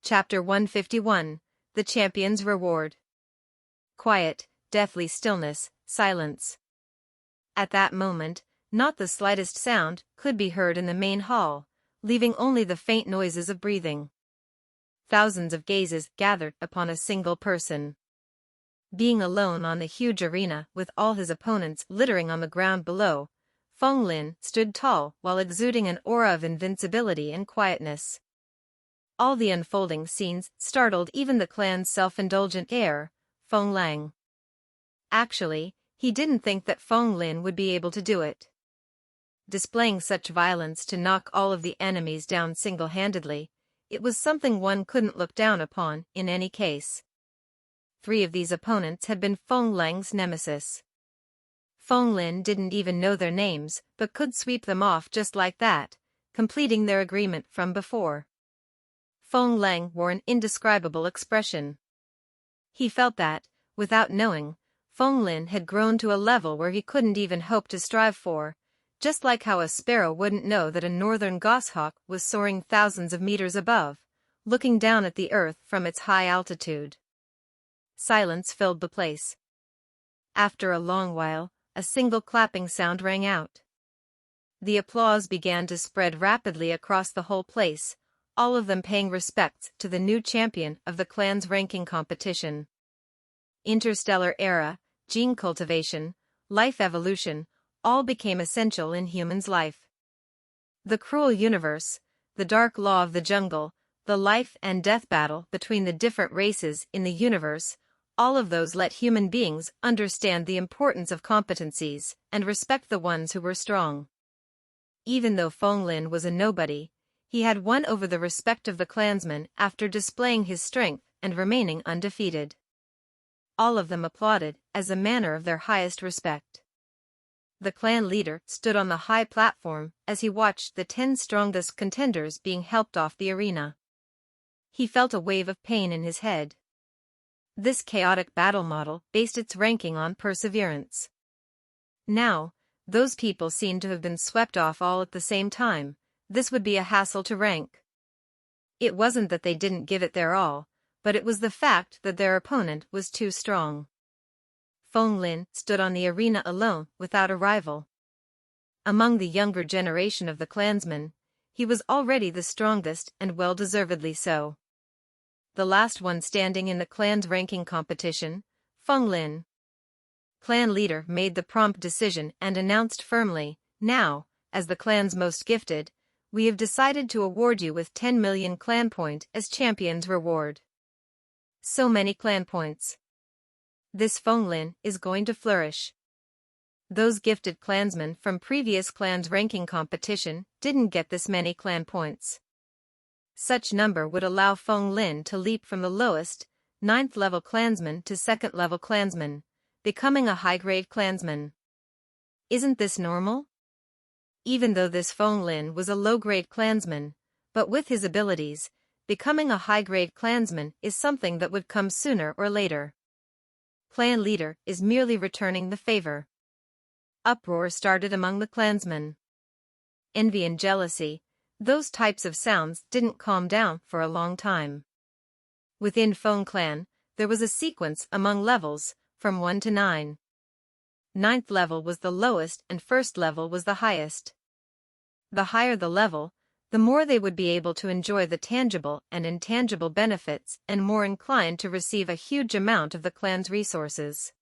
Chapter 151, The Champion's Reward. Quiet, deathly stillness, silence. At that moment, not the slightest sound could be heard in the main hall, leaving only the faint noises of breathing. Thousands of gazes gathered upon a single person. Being alone on the huge arena with all his opponents littering on the ground below, Feng Lin stood tall while exuding an aura of invincibility and quietness. All the unfolding scenes startled even the clan's self-indulgent heir, Feng Lang. Actually, he didn't think that Feng Lin would be able to do it. Displaying such violence to knock all of the enemies down single-handedly, it was something one couldn't look down upon in any case. 3 of these opponents had been Feng Lang's nemesis. Feng Lin didn't even know their names but could sweep them off just like that, completing their agreement from before. Feng Lang wore an indescribable expression. He felt that, without knowing, Feng Lin had grown to a level where he couldn't even hope to strive for, just like how a sparrow wouldn't know that a northern goshawk was soaring thousands of meters above, looking down at the earth from its high altitude. Silence filled the place. After a long while, a single clapping sound rang out. The applause began to spread rapidly across the whole place, all of them paying respects to the new champion of the clan's ranking competition. Interstellar era, gene cultivation, life evolution, all became essential in humans' life. The cruel universe, the dark law of the jungle, the life and death battle between the different races in the universe, all of those let human beings understand the importance of competencies and respect the ones who were strong. Even though Feng Lin was a nobody, he had won over the respect of the clansmen after displaying his strength and remaining undefeated. All of them applauded as a manner of their highest respect. The clan leader stood on the high platform as he watched the 10 strongest contenders being helped off the arena. He felt a wave of pain in his head. This chaotic battle model based its ranking on perseverance. Now, those people seemed to have been swept off all at the same time. This would be a hassle to rank. It wasn't that they didn't give it their all, but it was the fact that their opponent was too strong. Feng Lin stood on the arena alone without a rival. Among the younger generation of the clansmen, he was already the strongest and well-deservedly so. The last one standing in the clan's ranking competition, Feng Lin. Clan leader made the prompt decision and announced firmly, "Now, as the clan's most gifted, we have decided to award you with 10 million clan point as champion's reward." So many clan points. This Feng Lin is going to flourish. Those gifted clansmen from previous clan's ranking competition didn't get this many clan points. Such number would allow Feng Lin to leap from the lowest, 9th level clansman to 2nd level clansman, becoming a high-grade clansman. Isn't this normal? Even though this Feng Lin was a low-grade clansman, but with his abilities, becoming a high-grade clansman is something that would come sooner or later. Clan leader is merely returning the favor. Uproar started among the clansmen. Envy and jealousy, those types of sounds didn't calm down for a long time. Within Feng clan, there was a sequence among levels, from 1 to 9. 9th level was the lowest and 1st level was the highest. The higher the level, the more they would be able to enjoy the tangible and intangible benefits and more inclined to receive a huge amount of the clan's resources.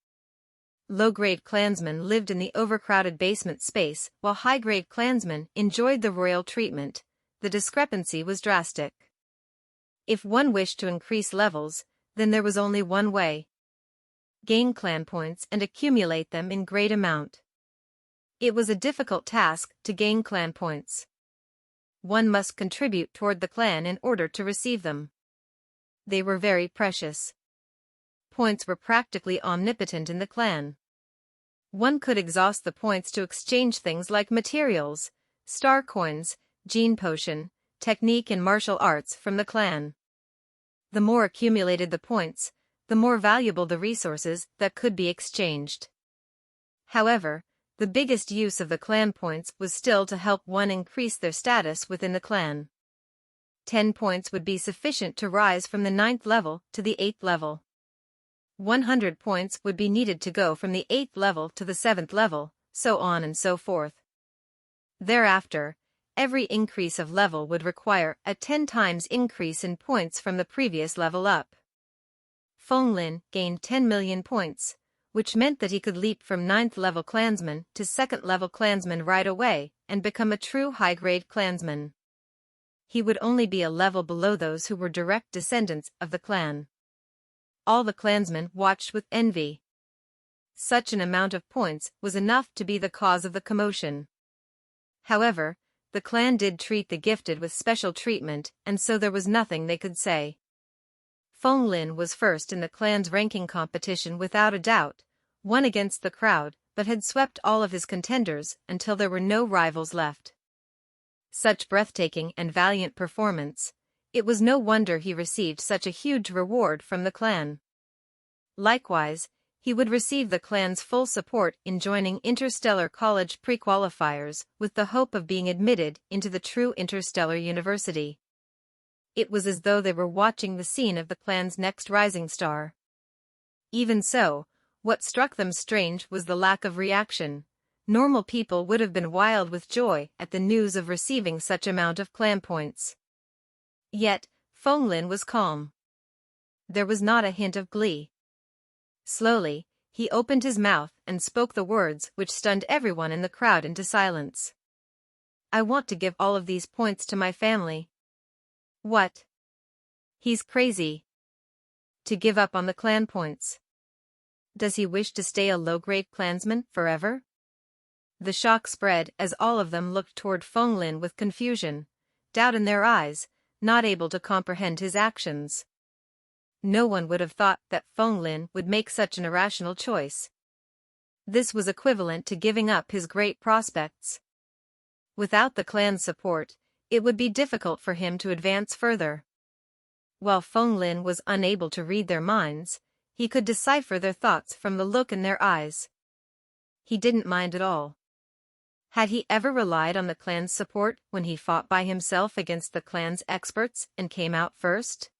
Low-grade clansmen lived in the overcrowded basement space while high-grade clansmen enjoyed the royal treatment. The discrepancy was drastic. If one wished to increase levels, then there was only one way. Gain clan points and accumulate them in great amount. It was a difficult task to gain clan points. One must contribute toward the clan in order to receive them. They were very precious. Points were practically omnipotent in the clan. One could exhaust the points to exchange things like materials, star coins, gene potion, technique and martial arts from the clan. The more accumulated the points, the more valuable the resources that could be exchanged. However, the biggest use of the clan points was still to help one increase their status within the clan. 10 points would be sufficient to rise from the 9th level to the 8th level. 100 points would be needed to go from the 8th level to the 7th level, so on and so forth. Thereafter, every increase of level would require a 10 times increase in points from the previous level up. Feng Lin gained 10 million points, which meant that he could leap from 9th level clansman to 2nd level clansman right away and become a true high-grade clansman. He would only be a level below those who were direct descendants of the clan. All the clansmen watched with envy. Such an amount of points was enough to be the cause of the commotion. However, the clan did treat the gifted with special treatment, and so there was nothing they could say. Feng Lin was first in the clan's ranking competition without a doubt, won against the crowd, but had swept all of his contenders until there were no rivals left. Such breathtaking and valiant performance, it was no wonder he received such a huge reward from the clan. Likewise, he would receive the clan's full support in joining interstellar college pre-qualifiers with the hope of being admitted into the true interstellar university. It was as though they were watching the scene of the clan's next rising star. Even so, what struck them strange was the lack of reaction. Normal people would have been wild with joy at the news of receiving such amount of clan points. Yet, Feng Lin was calm. There was not a hint of glee. Slowly, he opened his mouth and spoke the words which stunned everyone in the crowd into silence. I want to give all of these points to my family. What? He's crazy. To give up on the clan points. Does he wish to stay a low-grade clansman forever? The shock spread as all of them looked toward Feng Lin with confusion, doubt in their eyes, not able to comprehend his actions. No one would have thought that Feng Lin would make such an irrational choice. This was equivalent to giving up his great prospects. Without the clan's support, it would be difficult for him to advance further. While Feng Lin was unable to read their minds, he could decipher their thoughts from the look in their eyes. He didn't mind at all. Had he ever relied on the clan's support when he fought by himself against the clan's experts and came out first?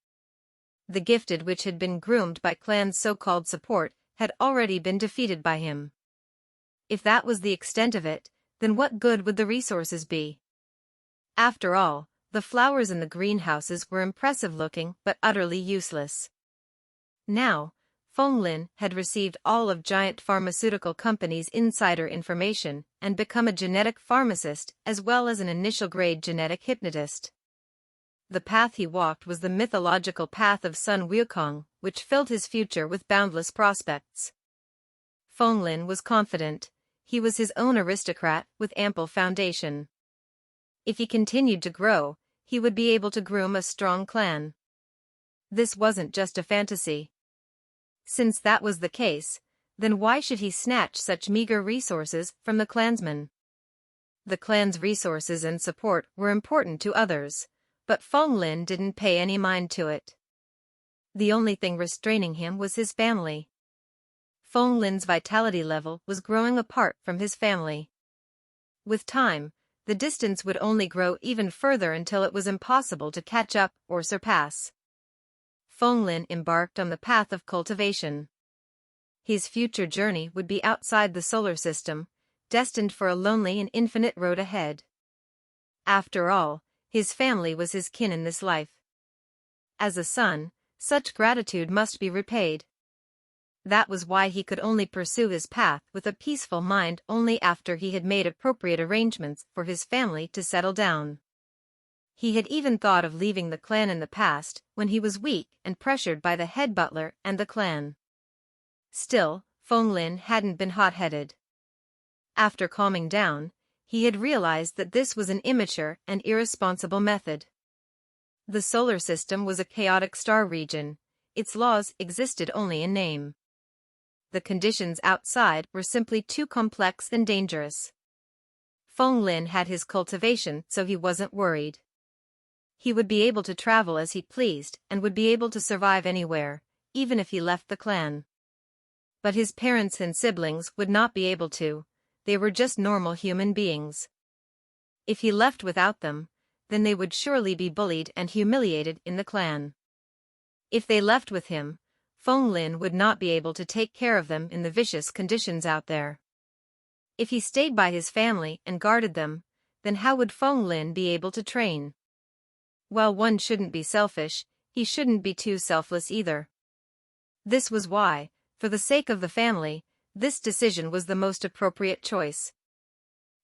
The gifted which had been groomed by clan's so-called support had already been defeated by him. If that was the extent of it, then what good would the resources be? After all, the flowers in the greenhouses were impressive-looking but utterly useless. Now, Feng Lin had received all of giant pharmaceutical companies' insider information and become a genetic pharmacist as well as an initial-grade genetic hypnotist. The path he walked was the mythological path of Sun Wukong, which filled his future with boundless prospects. Feng Lin was confident. He was his own aristocrat with ample foundation. If he continued to grow, he would be able to groom a strong clan. This wasn't just a fantasy. Since that was the case, then why should he snatch such meager resources from the clansmen? The clan's resources and support were important to others, but Feng Lin didn't pay any mind to it. The only thing restraining him was his family. Feng Lin's vitality level was growing apart from his family. With time, the distance would only grow even further until it was impossible to catch up or surpass. Feng Lin embarked on the path of cultivation. His future journey would be outside the solar system, destined for a lonely and infinite road ahead. After all, his family was his kin in this life. As a son, such gratitude must be repaid. That was why he could only pursue his path with a peaceful mind only after he had made appropriate arrangements for his family to settle down. He had even thought of leaving the clan in the past when he was weak and pressured by the head butler and the clan. Still, Feng Lin hadn't been hot-headed. After calming down, he had realized that this was an immature and irresponsible method. The solar system was a chaotic star region. Its laws existed only in name. The conditions outside were simply too complex and dangerous. Feng Lin had his cultivation, so he wasn't worried. He would be able to travel as he pleased and would be able to survive anywhere, even if he left the clan. But his parents and siblings would not be able to. They were just normal human beings. If he left without them, then they would surely be bullied and humiliated in the clan. If they left with him, Fong Lin would not be able to take care of them in the vicious conditions out there. If he stayed by his family and guarded them, then how would Fong Lin be able to train? While one shouldn't be selfish, he shouldn't be too selfless either. This was why, for the sake of the family, this decision was the most appropriate choice.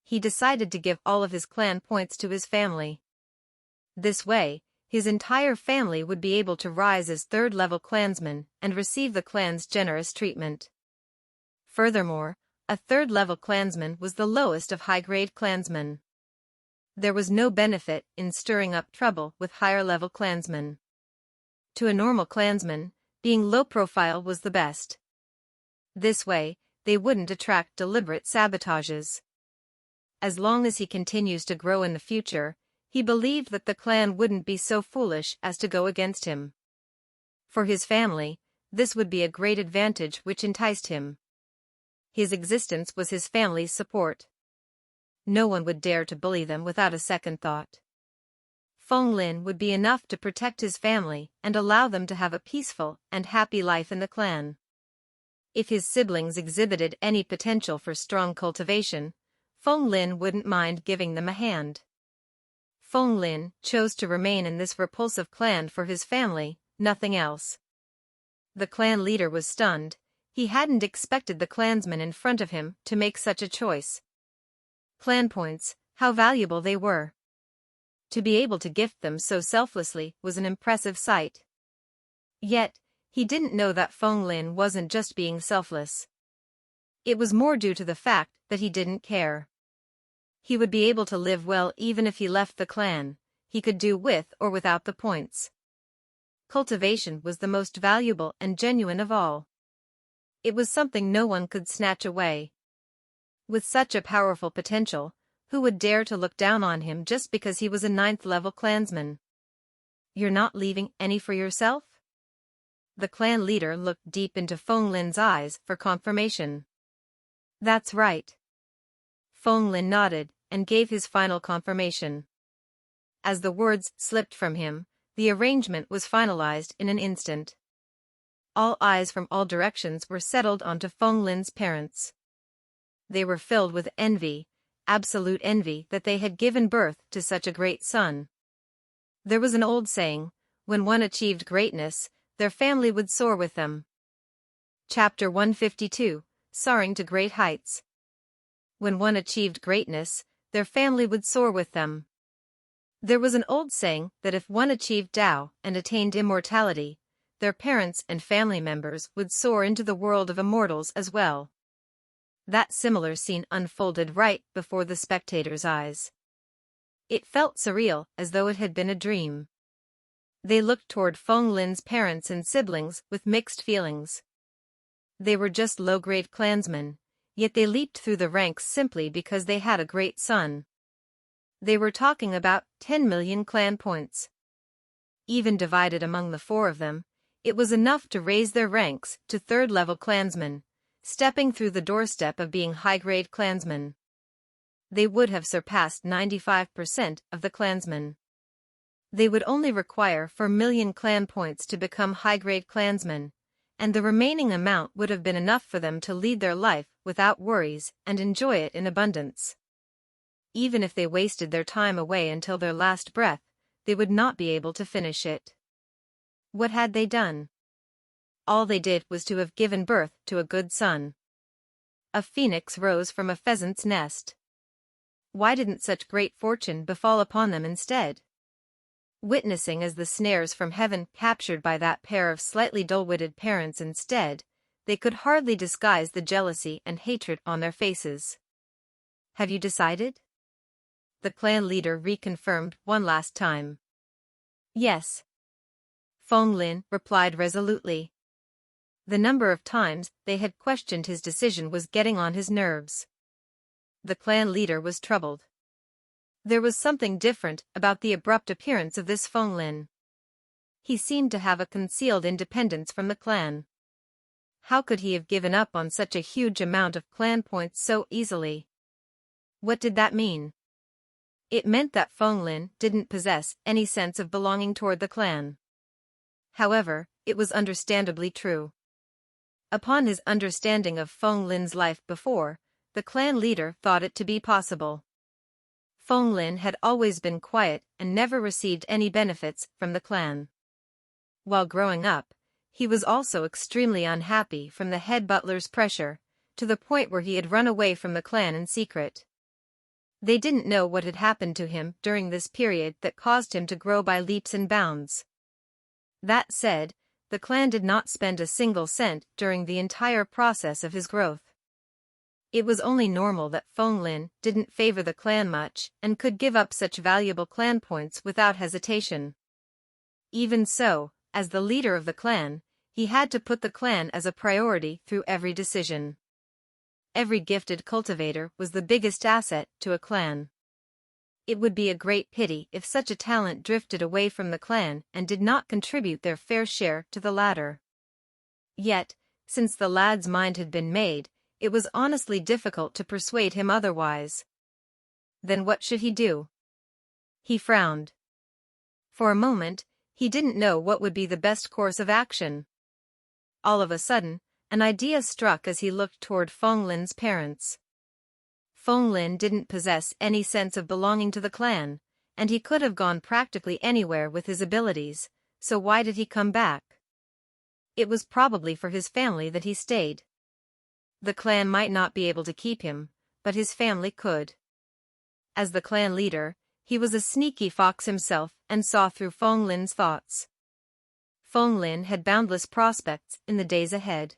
He decided to give all of his clan points to his family. This way, his entire family would be able to rise as third-level clansmen and receive the clan's generous treatment. Furthermore, a third-level clansman was the lowest of high-grade clansmen. There was no benefit in stirring up trouble with higher-level clansmen. To a normal clansman, being low-profile was the best. This way, they wouldn't attract deliberate sabotages. As long as he continues to grow in the future, he believed that the clan wouldn't be so foolish as to go against him. For his family, this would be a great advantage which enticed him. His existence was his family's support. No one would dare to bully them without a second thought. Fong Lin would be enough to protect his family and allow them to have a peaceful and happy life in the clan. If his siblings exhibited any potential for strong cultivation, Fong Lin wouldn't mind giving them a hand. Fong Lin chose to remain in this repulsive clan for his family, nothing else. The clan leader was stunned. He hadn't expected the clansmen in front of him to make such a choice. Clan points, how valuable they were. To be able to gift them so selflessly was an impressive sight. Yet, he didn't know that Fong Lin wasn't just being selfless. It was more due to the fact that he didn't care. He would be able to live well even if he left the clan. He could do with or without the points. Cultivation was the most valuable and genuine of all. It was something no one could snatch away. With such a powerful potential, who would dare to look down on him just because he was a 9th-level clansman? You're not leaving any for yourself? The clan leader looked deep into Fong Lin's eyes for confirmation. That's right. Fong Lin nodded and gave his final confirmation. As the words slipped from him, the arrangement was finalized in an instant. All eyes from all directions were settled onto Fong Lin's parents. They were filled with envy, absolute envy that they had given birth to such a great son. There was an old saying, when one achieved greatness, their family would soar with them. Chapter 152, Soaring to Great Heights. When one achieved greatness, their family would soar with them. There was an old saying that if one achieved Tao and attained immortality, their parents and family members would soar into the world of immortals as well. That similar scene unfolded right before the spectators' eyes. It felt surreal, as though it had been a dream. They looked toward Fong Lin's parents and siblings with mixed feelings. They were just low-grade clansmen, yet they leaped through the ranks simply because they had a great son. They were talking about 10 million clan points. Even divided among the 4 of them, it was enough to raise their ranks to 3rd-level clansmen, stepping through the doorstep of being high-grade clansmen. They would have surpassed 95% of the clansmen. They would only require 4 million clan points to become high-grade clansmen, and the remaining amount would have been enough for them to lead their life without worries and enjoy it in abundance. Even if they wasted their time away until their last breath, they would not be able to finish it. What had they done? All they did was to have given birth to a good son. A phoenix rose from a pheasant's nest. Why didn't such great fortune befall upon them instead? Witnessing as the snares from heaven captured by that pair of slightly dull-witted parents instead, they could hardly disguise the jealousy and hatred on their faces. Have you decided? The clan leader reconfirmed one last time. Yes. Fong Lin replied resolutely. The number of times they had questioned his decision was getting on his nerves. The clan leader was troubled. There was something different about the abrupt appearance of this Fong Lin. He seemed to have a concealed independence from the clan. How could he have given up on such a huge amount of clan points so easily? What did that mean? It meant that Fong Lin didn't possess any sense of belonging toward the clan. However, it was understandably true. Upon his understanding of Fong Lin's life before, the clan leader thought it to be possible. Fong Lin had always been quiet and never received any benefits from the clan. While growing up, he was also extremely unhappy from the head butler's pressure, to the point where he had run away from the clan in secret. They didn't know what had happened to him during this period that caused him to grow by leaps and bounds. That said, the clan did not spend a single cent during the entire process of his growth. It was only normal that Fong Lin didn't favor the clan much and could give up such valuable clan points without hesitation. Even so, as the leader of the clan, he had to put the clan as a priority through every decision. Every gifted cultivator was the biggest asset to a clan. It would be a great pity if such a talent drifted away from the clan and did not contribute their fair share to the latter. Yet, since the lad's mind had been made, it was honestly difficult to persuade him otherwise. Then what should he do? He frowned. For a moment, he didn't know what would be the best course of action. All of a sudden, an idea struck as he looked toward Fong Lin's parents. Fong Lin didn't possess any sense of belonging to the clan, and he could have gone practically anywhere with his abilities, so why did he come back? It was probably for his family that he stayed. The clan might not be able to keep him, but his family could. As the clan leader, he was a sneaky fox himself and saw through Fong Lin's thoughts. Fong Lin had boundless prospects in the days ahead.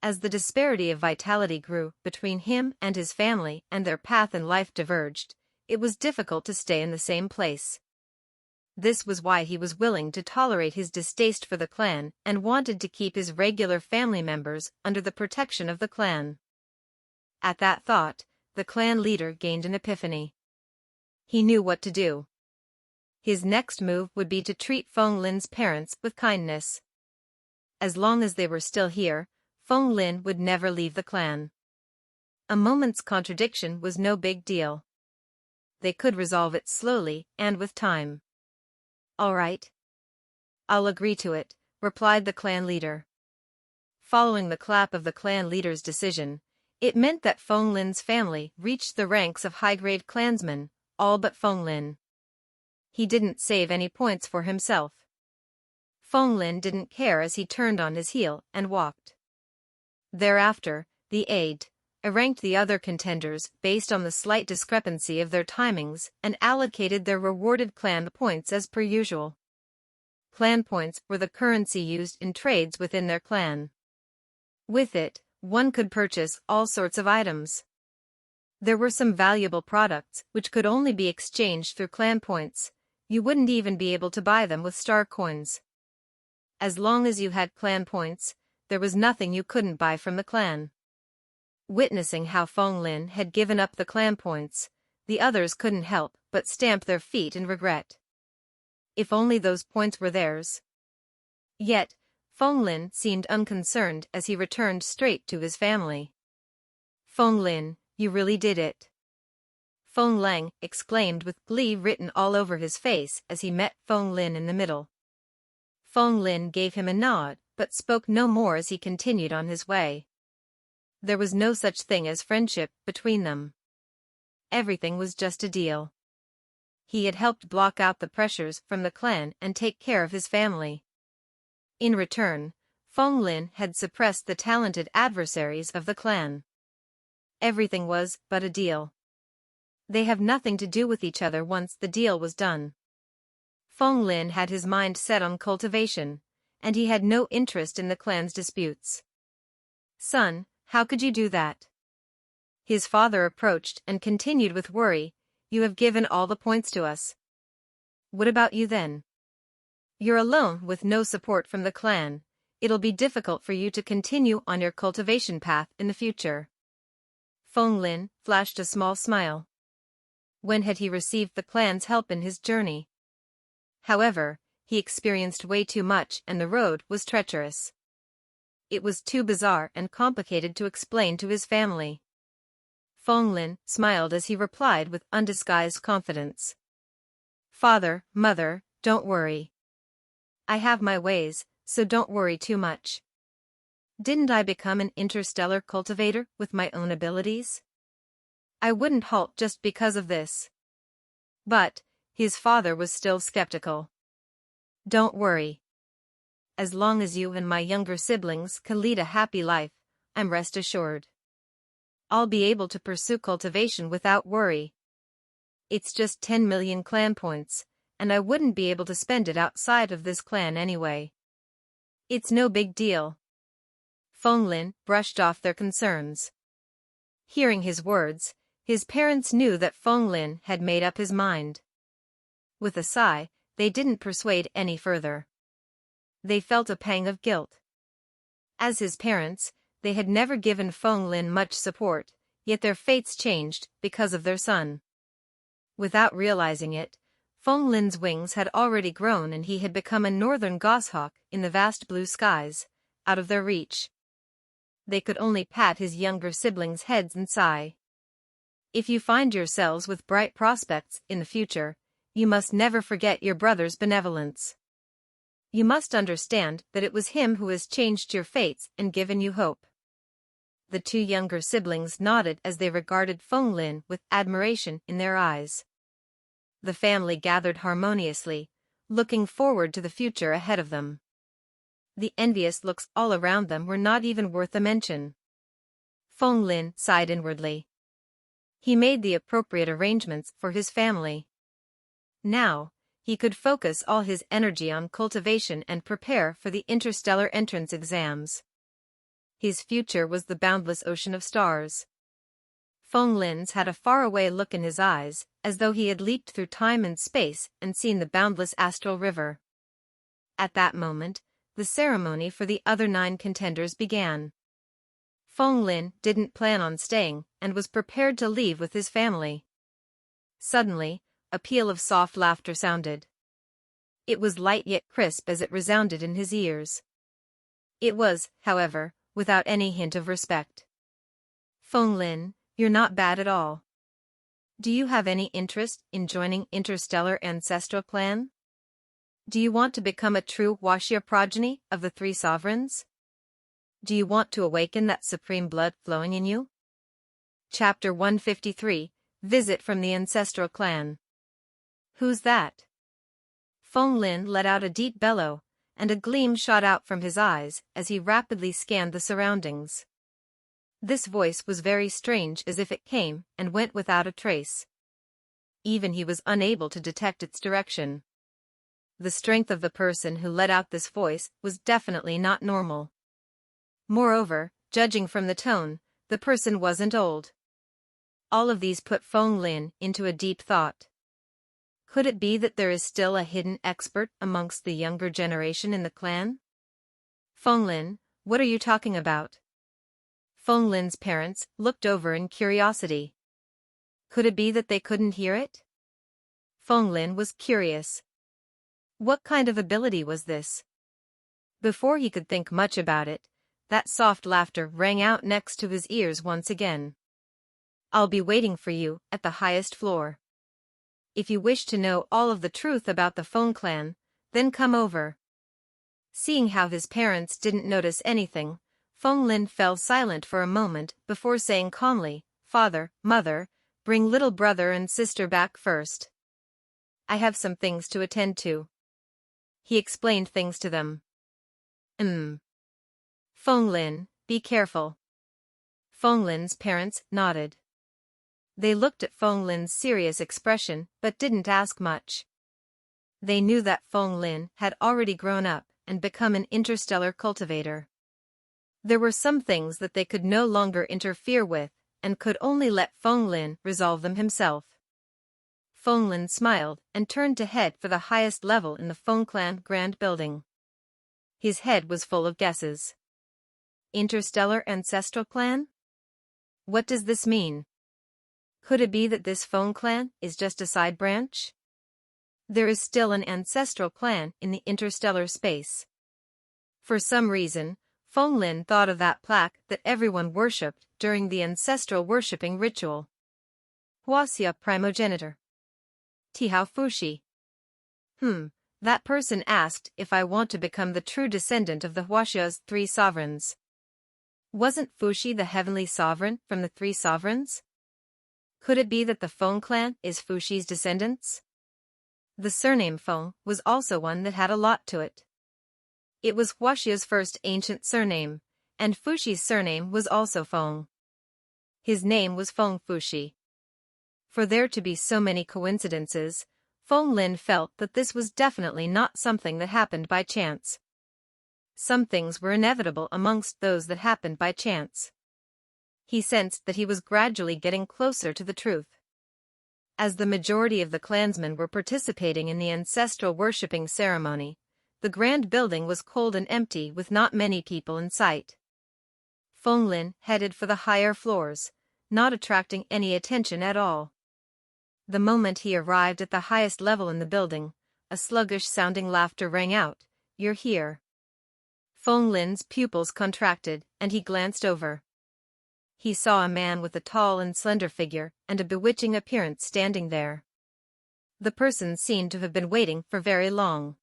As the disparity of vitality grew between him and his family and their path in life diverged, it was difficult to stay in the same place. This was why he was willing to tolerate his distaste for the clan and wanted to keep his regular family members under the protection of the clan. At that thought, the clan leader gained an epiphany. He knew what to do. His next move would be to treat Fong Lin's parents with kindness. As long as they were still here, Fong Lin would never leave the clan. A moment's contradiction was no big deal. They could resolve it slowly and with time. All right. I'll agree to it, replied the clan leader. Following the clap of the clan leader's decision, it meant that Fong Lin's family reached the ranks of high-grade clansmen, all but Fong Lin. He didn't save any points for himself. Fong Lin didn't care as he turned on his heel and walked. Thereafter, the aide ranked the other contenders based on the slight discrepancy of their timings and allocated their rewarded clan points as per usual. Clan points were the currency used in trades within their clan. With it, one could purchase all sorts of items. There were some valuable products which could only be exchanged through clan points. You wouldn't even be able to buy them with star coins. As long as you had clan points, there was nothing you couldn't buy from the clan. Witnessing how Fong Lin had given up the clan points, the others couldn't help but stamp their feet in regret. If only those points were theirs. Yet, Fong Lin seemed unconcerned as he returned straight to his family. Fong Lin, you really did it. Fong Lang exclaimed with glee written all over his face as he met Fong Lin in the middle. Fong Lin gave him a nod, but spoke no more as he continued on his way. There was no such thing as friendship between them. Everything was just a deal. He had helped block out the pressures from the clan and take care of his family. In return, Fong Lin had suppressed the talented adversaries of the clan. Everything was but a deal. They have nothing to do with each other once the deal was done. Fong Lin had his mind set on cultivation, and he had no interest in the clan's disputes. Son, how could you do that? His father approached and continued with worry, you have given all the points to us. What about you then? You're alone with no support from the clan. It'll be difficult for you to continue on your cultivation path in the future. Fong Lin flashed a small smile. When had he received the clan's help in his journey? However, he experienced way too much and the road was treacherous. It was too bizarre and complicated to explain to his family. Feng smiled as he replied with undisguised confidence. Father, mother, don't worry. I have my ways, so don't worry too much. Didn't I become an interstellar cultivator with my own abilities? I wouldn't halt just because of this. But his father was still skeptical. Don't worry. As long as you and my younger siblings can lead a happy life, I'm rest assured. I'll be able to pursue cultivation without worry. It's just 10 million clan points, and I wouldn't be able to spend it outside of this clan anyway. It's no big deal. Feng brushed off their concerns. Hearing his words, his parents knew that Feng had made up his mind. With a sigh, they didn't persuade any further. They felt a pang of guilt. As his parents, they had never given Feng much support, yet their fates changed because of their son. Without realizing it, Feng wings had already grown and he had become a northern goshawk in the vast blue skies, out of their reach. They could only pat his younger siblings' heads and sigh. If you find yourselves with bright prospects in the future, you must never forget your brother's benevolence. You must understand that it was him who has changed your fates and given you hope. The two younger siblings nodded as they regarded Feng with admiration in their eyes. The family gathered harmoniously, looking forward to the future ahead of them. The envious looks all around them were not even worth a mention. Feng sighed inwardly. He made the appropriate arrangements for his family. Now, he could focus all his energy on cultivation and prepare for the interstellar entrance exams. His future was the boundless ocean of stars. Feng had a faraway look in his eyes, as though he had leaped through time and space and seen the boundless astral river. At that moment, the ceremony for the other 9 contenders began. Feng didn't plan on staying and was prepared to leave with his family. Suddenly, a peal of soft laughter sounded. It was light yet crisp as it resounded in his ears. It was, however, without any hint of respect. Feng, you're not bad at all. Do you have any interest in joining Interstellar Ancestral Clan? Do you want to become a true Washir progeny of the 3 sovereigns? Do you want to awaken that supreme blood flowing in you? Chapter 153, Visit from the Ancestral Clan. Who's that? Feng let out a deep bellow, and a gleam shot out from his eyes as he rapidly scanned the surroundings. This voice was very strange, as if it came and went without a trace. Even he was unable to detect its direction. The strength of the person who let out this voice was definitely not normal. Moreover, judging from the tone, the person wasn't old. All of these put Feng into a deep thought. Could it be that there is still a hidden expert amongst the younger generation in the clan? Feng, what are you talking about? Feng parents looked over in curiosity. Could it be that they couldn't hear it? Feng was curious. What kind of ability was this? Before he could think much about it, that soft laughter rang out next to his ears once again. I'll be waiting for you at the highest floor. If you wish to know all of the truth about the Feng clan, then come over. Seeing how his parents didn't notice anything, Feng fell silent for a moment before saying calmly, Father, Mother, bring little brother and sister back first. I have some things to attend to. He explained things to them. Feng, be careful. Feng's parents nodded. They looked at Feng's serious expression but didn't ask much. They knew that Feng had already grown up and become an interstellar cultivator. There were some things that they could no longer interfere with and could only let Feng resolve them himself. Feng smiled and turned to head for the highest level in the Feng clan grand building. His head was full of guesses. Interstellar Ancestral Clan? What does this mean? Could it be that this Feng clan is just a side branch? There is still an ancestral clan in the interstellar space. For some reason, Feng Lin thought of that plaque that everyone worshipped during the ancestral worshipping ritual. Huaxia primogenitor. Tihao Fushi. That person asked if I want to become the true descendant of the Huaxia's 3 sovereigns. Wasn't Fushi the heavenly sovereign from the 3 sovereigns? Could it be that the Feng clan is Fushi's descendants? The surname Feng was also one that had a lot to it. It was Huaxia's first ancient surname, and Fushi's surname was also Feng. His name was Feng Fushi. For there to be so many coincidences, Feng Lin felt that this was definitely not something that happened by chance. Some things were inevitable amongst those that happened by chance. He sensed that he was gradually getting closer to the truth. As the majority of the clansmen were participating in the ancestral worshipping ceremony, the grand building was cold and empty with not many people in sight. Feng Lin headed for the higher floors, not attracting any attention at all. The moment he arrived at the highest level in the building, a sluggish-sounding laughter rang out, "You're here." Feng Lin's pupils contracted, and he glanced over. He saw a man with a tall and slender figure and a bewitching appearance standing there. The person seemed to have been waiting for very long.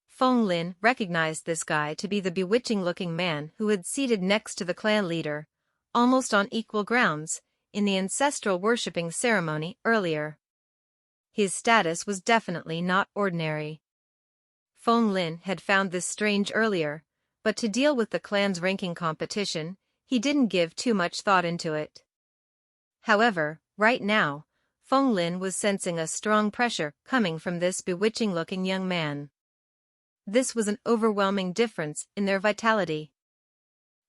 Feng Lin recognized this guy to be the bewitching-looking man who had seated next to the clan leader, almost on equal grounds, in the ancestral worshipping ceremony earlier. His status was definitely not ordinary. Feng Lin had found this strange earlier, but to deal with the clan's ranking competition, he didn't give too much thought into it. However, right now, Feng Lin was sensing a strong pressure coming from this bewitching-looking young man. This was an overwhelming difference in their vitality.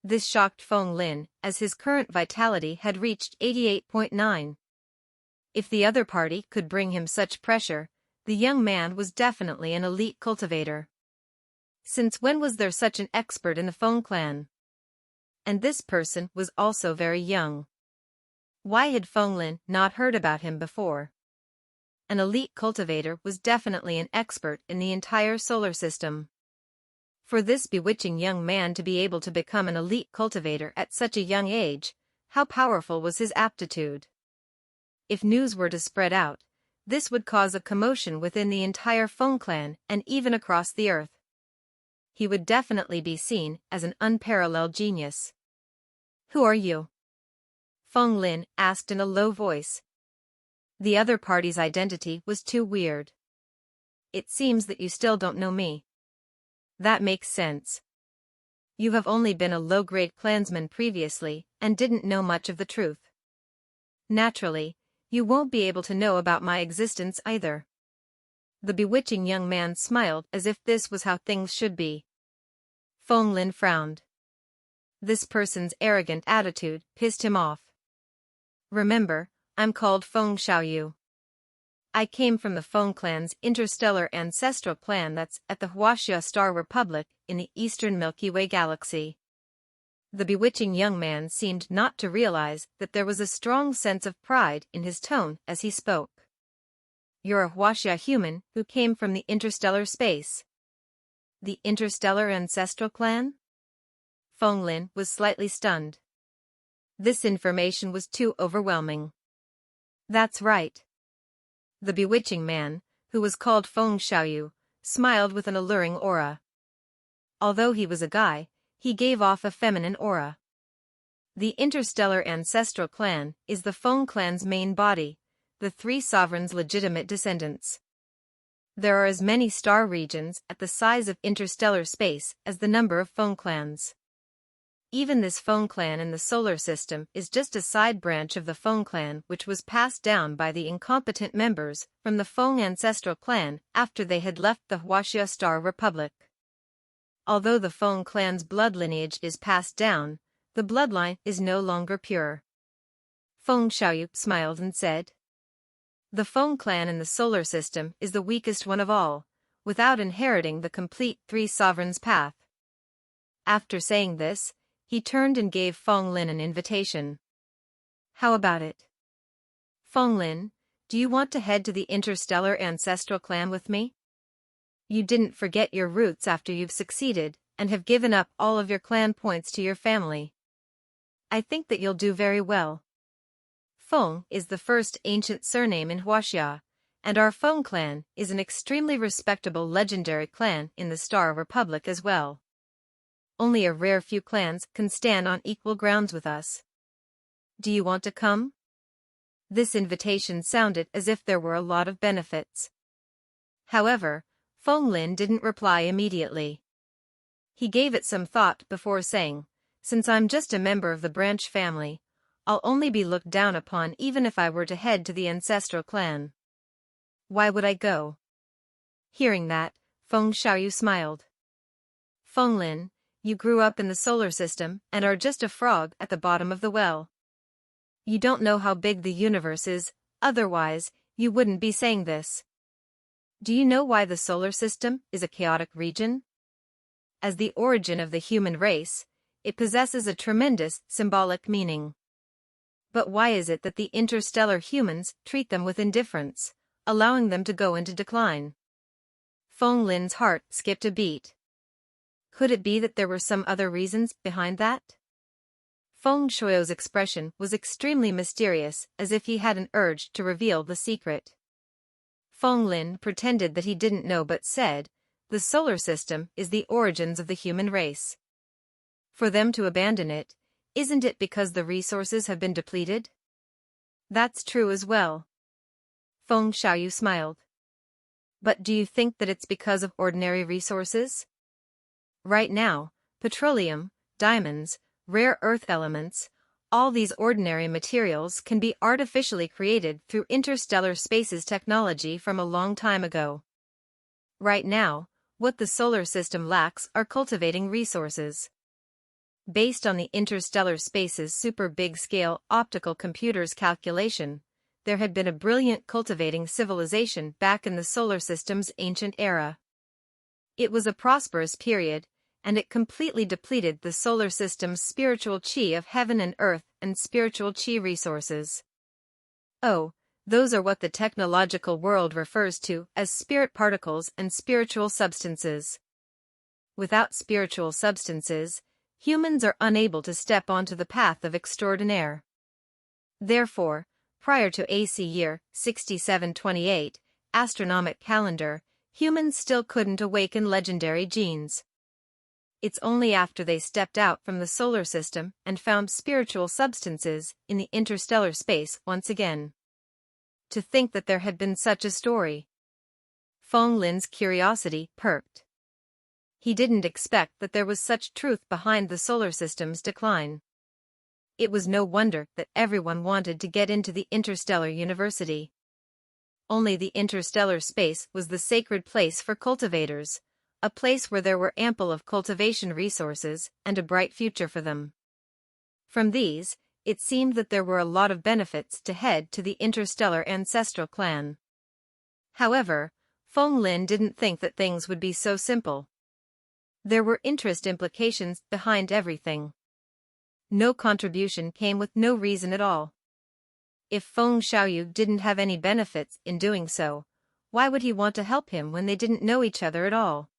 This shocked Feng Lin, as his current vitality had reached 88.9. If the other party could bring him such pressure, the young man was definitely an elite cultivator. Since when was there such an expert in the Feng clan? And this person was also very young. Why had Feng Lin not heard about him before? An elite cultivator was definitely an expert in the entire solar system. For this bewitching young man to be able to become an elite cultivator at such a young age, how powerful was his aptitude? If news were to spread out, this would cause a commotion within the entire Feng clan and even across the earth. He would definitely be seen as an unparalleled genius. "Who are you?" Feng Lin asked in a low voice. The other party's identity was too weird. "It seems that you still don't know me." "That makes sense. You have only been a low-grade clansman previously and didn't know much of the truth. Naturally, you won't be able to know about my existence either." The bewitching young man smiled as if this was how things should be. Feng Lin frowned. This person's arrogant attitude pissed him off. "Remember, I'm called Feng Xiaoyu. I came from the Feng clan's interstellar ancestral clan that's at the Huaxia Star Republic in the eastern Milky Way galaxy." The bewitching young man seemed not to realize that there was a strong sense of pride in his tone as he spoke. "You're a Huaxia human who came from the interstellar space." The interstellar ancestral clan? Feng Lin was slightly stunned. This information was too overwhelming. "That's right." The bewitching man, who was called Feng Xiaoyu, smiled with an alluring aura. Although he was a guy, he gave off a feminine aura. The interstellar ancestral clan is the Feng clan's main body, the 3 sovereigns' legitimate descendants. There are as many star regions at the size of interstellar space as the number of Feng clans. Even this Feng clan in the solar system is just a side branch of the Feng clan which was passed down by the incompetent members from the Feng ancestral clan after they had left the Huaxia Star Republic. Although the Feng clan's blood lineage is passed down, the bloodline is no longer pure. Feng Xiaoyu smiled and said, "The Feng clan in the solar system is the weakest one of all, without inheriting the complete 3 sovereigns path." After saying this, he turned and gave Feng Lin an invitation. "How about it? Feng Lin, do you want to head to the interstellar ancestral clan with me? You didn't forget your roots after you've succeeded and have given up all of your clan points to your family. I think that you'll do very well. Feng is the first ancient surname in Huaxia, and our Feng clan is an extremely respectable legendary clan in the Star Republic as well. Only a rare few clans can stand on equal grounds with us. Do you want to come? This invitation sounded as if there were a lot of benefits. However, Feng Lin didn't reply immediately. He gave it some thought before saying, "Since I'm just a member of the branch family, I'll only be looked down upon even if I were to head to the ancestral clan. Why would I go?" Hearing that, Feng Xiaoyu smiled. "Feng Lin, you grew up in the solar system and are just a frog at the bottom of the well. You don't know how big the universe is, otherwise, you wouldn't be saying this. Do you know why the solar system is a chaotic region? As the origin of the human race, it possesses a tremendous symbolic meaning. But why is it that the interstellar humans treat them with indifference, allowing them to go into decline?" Feng Lin's heart skipped a beat. Could it be that there were some other reasons behind that? Feng Shuo's expression was extremely mysterious, as if he had an urge to reveal the secret. Feng Lin pretended that he didn't know but said, "The solar system is the origins of the human race. For them to abandon it, isn't it because the resources have been depleted?" "That's true as well." Feng Xiaoyu smiled. "But do you think that it's because of ordinary resources? Right now, petroleum, diamonds, rare earth elements, all these ordinary materials can be artificially created through interstellar space's technology from a long time ago. Right now, what the solar system lacks are cultivating resources. Based on the interstellar space's super big-scale optical computers calculation, there had been a brilliant cultivating civilization back in the solar system's ancient era. It was a prosperous period, and it completely depleted the solar system's spiritual qi of heaven and earth and spiritual qi resources. Oh, those are what the technological world refers to as spirit particles and spiritual substances. Without spiritual substances, humans are unable to step onto the path of extraordinaire. Therefore, prior to AC year 6728, astronomic calendar, humans still couldn't awaken legendary genes. It's only after they stepped out from the solar system and found spiritual substances in the interstellar space once again. To think that there had been such a story. Feng Lin's curiosity perked. He didn't expect that there was such truth behind the solar system's decline. It was no wonder that everyone wanted to get into the interstellar university. Only the interstellar space was the sacred place for cultivators, a place where there were ample of cultivation resources and a bright future for them. From these, it seemed that there were a lot of benefits to head to the interstellar ancestral clan. However, Feng Lin didn't think that things would be so simple. There were interest implications behind everything. No contribution came with no reason at all. If Feng Xiaoyu didn't have any benefits in doing so, why would he want to help him when they didn't know each other at all?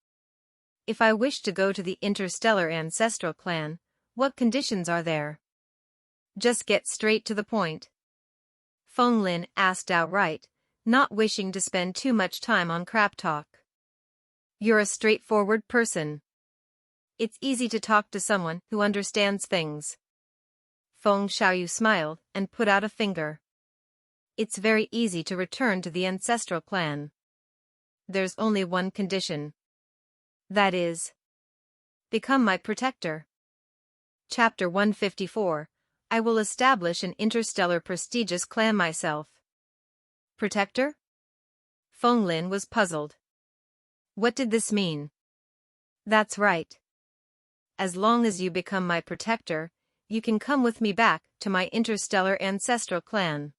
If I wish to go to the interstellar ancestral clan, what conditions are there? Just get straight to the point. Feng Lin asked outright, not wishing to spend too much time on crap talk. You're a straightforward person. It's easy to talk to someone who understands things. Feng Xiaoyu smiled and put out a finger. It's very easy to return to the ancestral clan. There's only one condition. That is, become my protector. Chapter 154, I will establish an interstellar prestigious clan myself. Protector? Feng Lin was puzzled. What did this mean? That's right. As long as you become my protector, you can come with me back to my interstellar ancestral clan.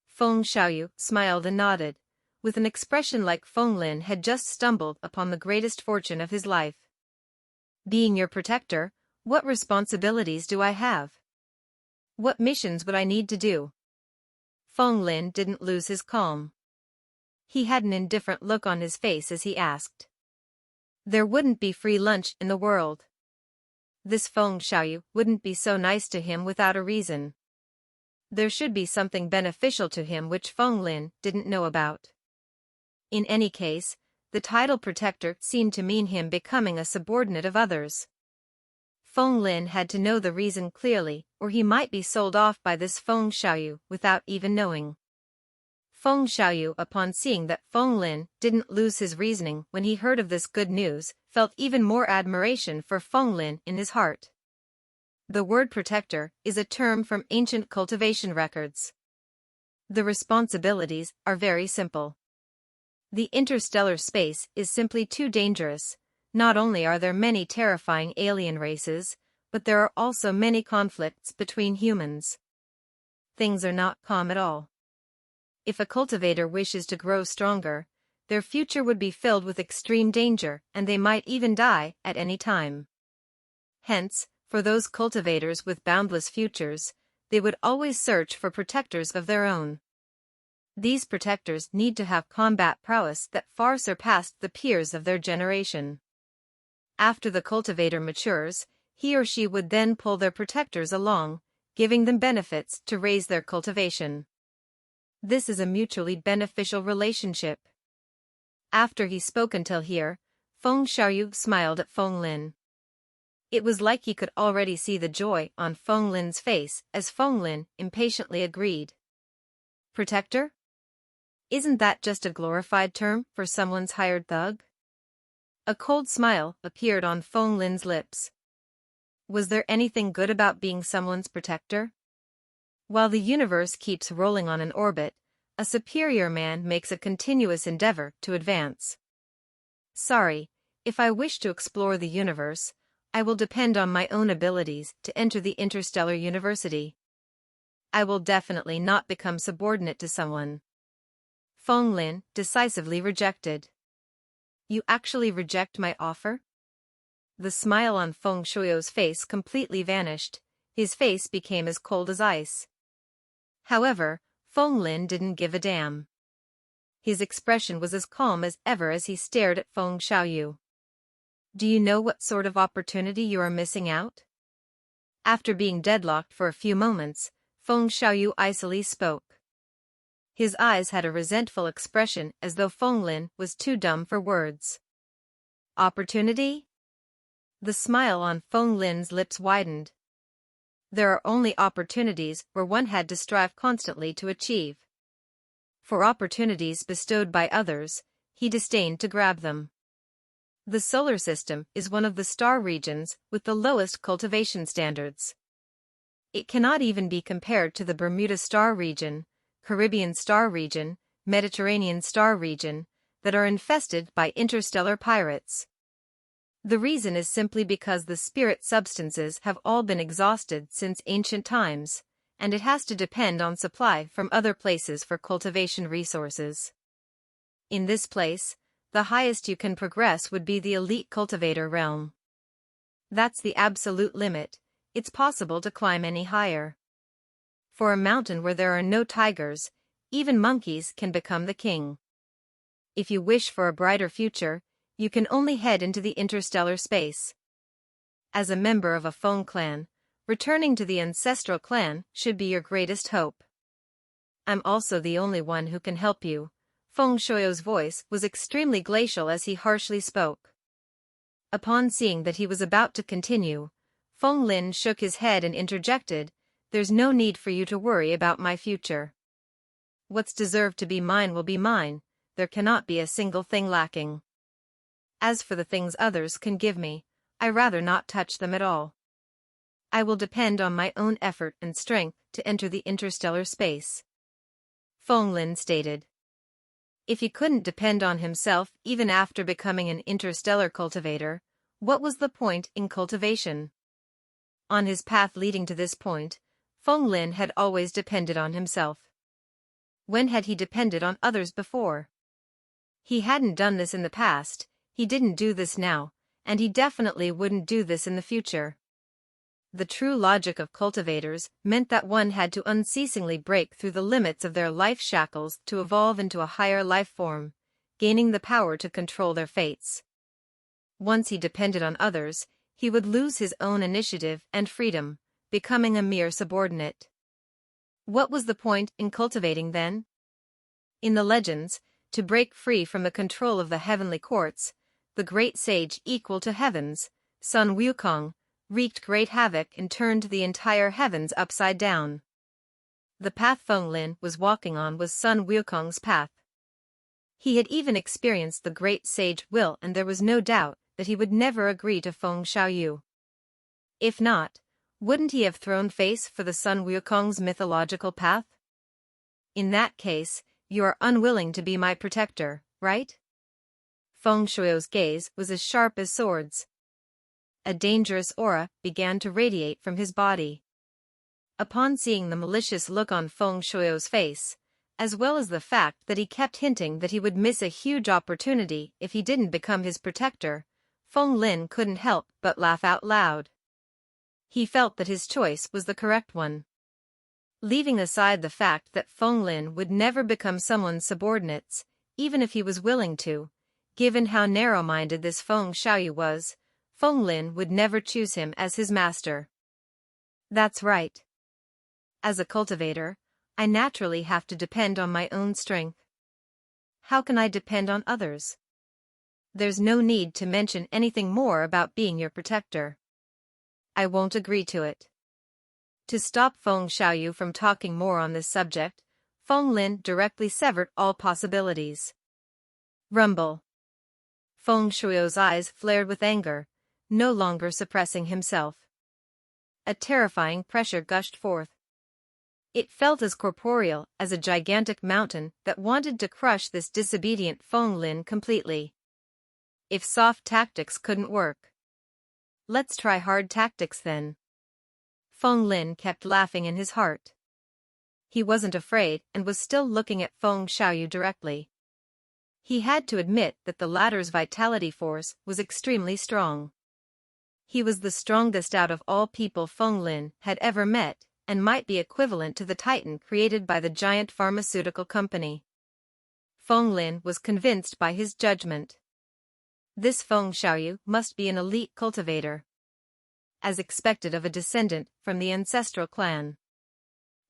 Feng Xiaoyu smiled and nodded, with an expression like Feng Lin had just stumbled upon the greatest fortune of his life. Being your protector, what responsibilities do I have? What missions would I need to do? Feng Lin didn't lose his calm. He had an indifferent look on his face as he asked. There wouldn't be free lunch in the world. This Feng Xiaoyu wouldn't be so nice to him without a reason. There should be something beneficial to him which Feng Lin didn't know about. In any case, the title protector seemed to mean him becoming a subordinate of others. Feng Lin had to know the reason clearly, or he might be sold off by this Feng Xiaoyu without even knowing. Feng Xiaoyu, upon seeing that Feng Lin didn't lose his reasoning when he heard of this good news, felt even more admiration for Feng Lin in his heart. The word protector is a term from ancient cultivation records. The responsibilities are very simple. The interstellar space is simply too dangerous. Not only are there many terrifying alien races, but there are also many conflicts between humans. Things are not calm at all. If a cultivator wishes to grow stronger, their future would be filled with extreme danger, and they might even die at any time. Hence, for those cultivators with boundless futures, they would always search for protectors of their own. These protectors need to have combat prowess that far surpassed the peers of their generation. After the cultivator matures, he or she would then pull their protectors along, giving them benefits to raise their cultivation. This is a mutually beneficial relationship. After he spoke until here, Feng Xiaoyu smiled at Feng Lin. It was like he could already see the joy on Feng Lin's face as Feng Lin impatiently agreed. Protector? Isn't that just a glorified term for someone's hired thug? A cold smile appeared on Feng Lin's lips. Was there anything good about being someone's protector? While the universe keeps rolling on an orbit, a superior man makes a continuous endeavor to advance. Sorry, if I wish to explore the universe, I will depend on my own abilities to enter the interstellar university. I will definitely not become subordinate to someone. Feng Lin decisively rejected. You actually reject my offer? The smile on Feng Xiaoyu's face completely vanished. His face became as cold as ice. However, Feng Lin didn't give a damn. His expression was as calm as ever as he stared at Feng Xiaoyu. Do you know what sort of opportunity you are missing out? After being deadlocked for a few moments, Feng Xiaoyu icily spoke. His eyes had a resentful expression as though Feng Lin was too dumb for words. Opportunity? The smile on Feng Lin's lips widened. There are only opportunities where one had to strive constantly to achieve. For opportunities bestowed by others, he disdained to grab them. The solar system is one of the star regions with the lowest cultivation standards. It cannot even be compared to the Bermuda Star region, Caribbean Star region, Mediterranean Star region, that are infested by interstellar pirates. The reason is simply because the spirit substances have all been exhausted since ancient times, and it has to depend on supply from other places for cultivation resources. In this place, the highest you can progress would be the elite cultivator realm. That's the absolute limit. It's possible to climb any higher. For a mountain where there are no tigers, even monkeys can become the king. If you wish for a brighter future, you can only head into the interstellar space. As a member of a Feng clan, returning to the ancestral clan should be your greatest hope. I'm also the only one who can help you. Feng Xiaoyu's voice was extremely glacial as he harshly spoke. Upon seeing that he was about to continue, Feng Lin shook his head and interjected, "There's no need for you to worry about my future. What's deserved to be mine will be mine, there cannot be a single thing lacking. As for the things others can give me, I rather not touch them at all. I will depend on my own effort and strength to enter the interstellar space," Feng Lin stated. If he couldn't depend on himself even after becoming an interstellar cultivator, what was the point in cultivation? On his path leading to this point, Feng Lin had always depended on himself. When had he depended on others before? He hadn't done this in the past, he didn't do this now, and he definitely wouldn't do this in the future. The true logic of cultivators meant that one had to unceasingly break through the limits of their life shackles to evolve into a higher life form, gaining the power to control their fates. Once he depended on others, he would lose his own initiative and freedom, becoming a mere subordinate. What was the point in cultivating then? In the legends, to break free from the control of the heavenly courts, the great sage equal to heavens, Sun Wukong, wreaked great havoc and turned the entire heavens upside down. The path Feng Lin was walking on was Sun Wukong's path. He had even experienced the great sage will, and there was no doubt that he would never agree to Feng Xiaoyu. If not, wouldn't he have thrown face for the Sun Wukong's mythological path? In that case, you are unwilling to be my protector, right? Feng Shuo's gaze was as sharp as swords. A dangerous aura began to radiate from his body. Upon seeing the malicious look on Feng Shuo's face, as well as the fact that he kept hinting that he would miss a huge opportunity if he didn't become his protector, Feng Lin couldn't help but laugh out loud. He felt that his choice was the correct one. Leaving aside the fact that Feng Lin would never become someone's subordinates, even if he was willing to, given how narrow-minded this Feng Xiaoyu was, Feng Lin would never choose him as his master. That's right. As a cultivator, I naturally have to depend on my own strength. How can I depend on others? There's no need to mention anything more about being your protector. I won't agree to it. To stop Feng Xiaoyu from talking more on this subject, Feng Lin directly severed all possibilities. Rumble. Feng Shuo's eyes flared with anger, no longer suppressing himself. A terrifying pressure gushed forth. It felt as corporeal as a gigantic mountain that wanted to crush this disobedient Feng Lin completely. If soft tactics couldn't work, let's try hard tactics then. Feng Lin kept laughing in his heart. He wasn't afraid and was still looking at Feng Xiaoyu directly. He had to admit that the latter's vitality force was extremely strong. He was the strongest out of all people Feng Lin had ever met, and might be equivalent to the titan created by the giant pharmaceutical company. Feng Lin was convinced by his judgment. This Feng Xiaoyu must be an elite cultivator, as expected of a descendant from the ancestral clan.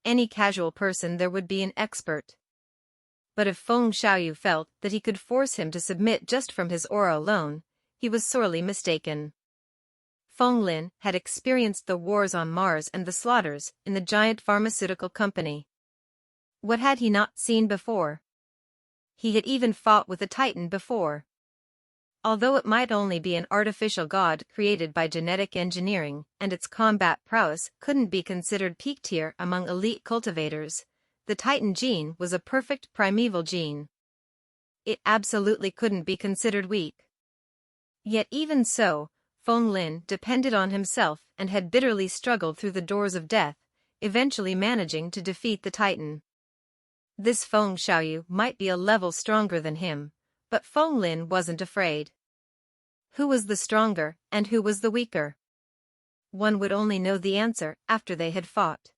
Any casual person there would be an expert. But if Feng Xiaoyu felt that he could force him to submit just from his aura alone, he was sorely mistaken. Feng Lin had experienced the wars on Mars and the slaughters in the giant pharmaceutical company. What had he not seen before? He had even fought with a titan before. Although it might only be an artificial god created by genetic engineering and its combat prowess couldn't be considered peak tier among elite cultivators, the Titan gene was a perfect primeval gene. It absolutely couldn't be considered weak. Yet even so, Feng Lin depended on himself and had bitterly struggled through the doors of death, eventually managing to defeat the Titan. This Feng Xiaoyu might be a level stronger than him, but Feng Lin wasn't afraid. Who was the stronger and who was the weaker? One would only know the answer after they had fought.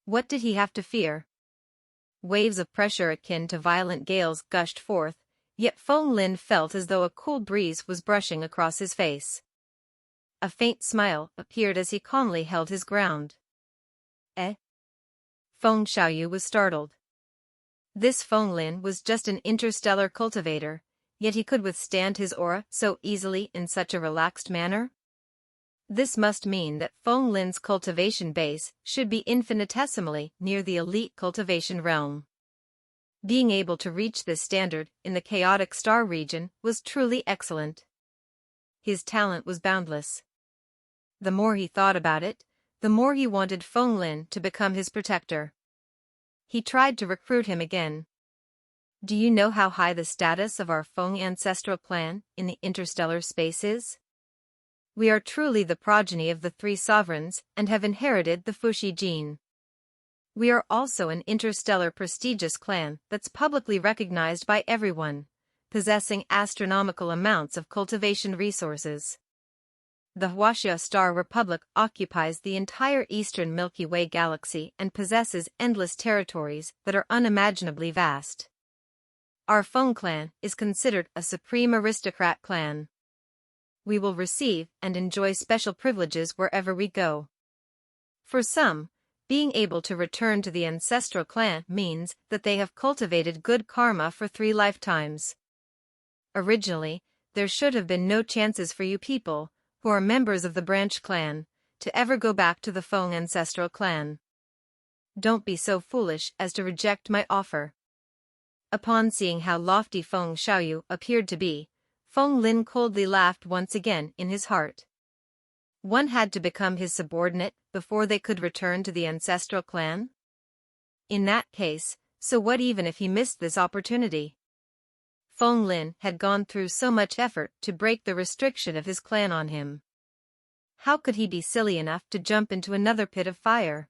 What did he have to fear? Waves of pressure akin to violent gales gushed forth, yet Feng Lin felt as though a cool breeze was brushing across his face. A faint smile appeared as he calmly held his ground. Eh? Feng Xiaoyu was startled. This Feng Lin was just an interstellar cultivator, yet he could withstand his aura so easily in such a relaxed manner? This must mean that Feng Lin's cultivation base should be infinitesimally near the elite cultivation realm. Being able to reach this standard in the chaotic star region was truly excellent. His talent was boundless. The more he thought about it, the more he wanted Feng Lin to become his protector. He tried to recruit him again. Do you know how high the status of our Feng ancestral clan in the interstellar space is? We are truly the progeny of the three sovereigns and have inherited the Fuxi gene. We are also an interstellar prestigious clan that's publicly recognized by everyone, possessing astronomical amounts of cultivation resources. The Huaxia Star Republic occupies the entire eastern Milky Way galaxy and possesses endless territories that are unimaginably vast. Our Feng clan is considered a supreme aristocrat clan. we will receive and enjoy special privileges wherever we go. For some, being able to return to the ancestral clan means that they have cultivated good karma for 3 lifetimes. Originally, there should have been no chances for you people, who are members of the branch clan, to ever go back to the Feng ancestral clan. Don't be so foolish as to reject my offer. Upon seeing how lofty Feng Xiaoyu appeared to be, Feng Lin coldly laughed once again in his heart. One had to become his subordinate before they could return to the ancestral clan? In that case, so what even if he missed this opportunity? Feng Lin had gone through so much effort to break the restriction of his clan on him. How could he be silly enough to jump into another pit of fire?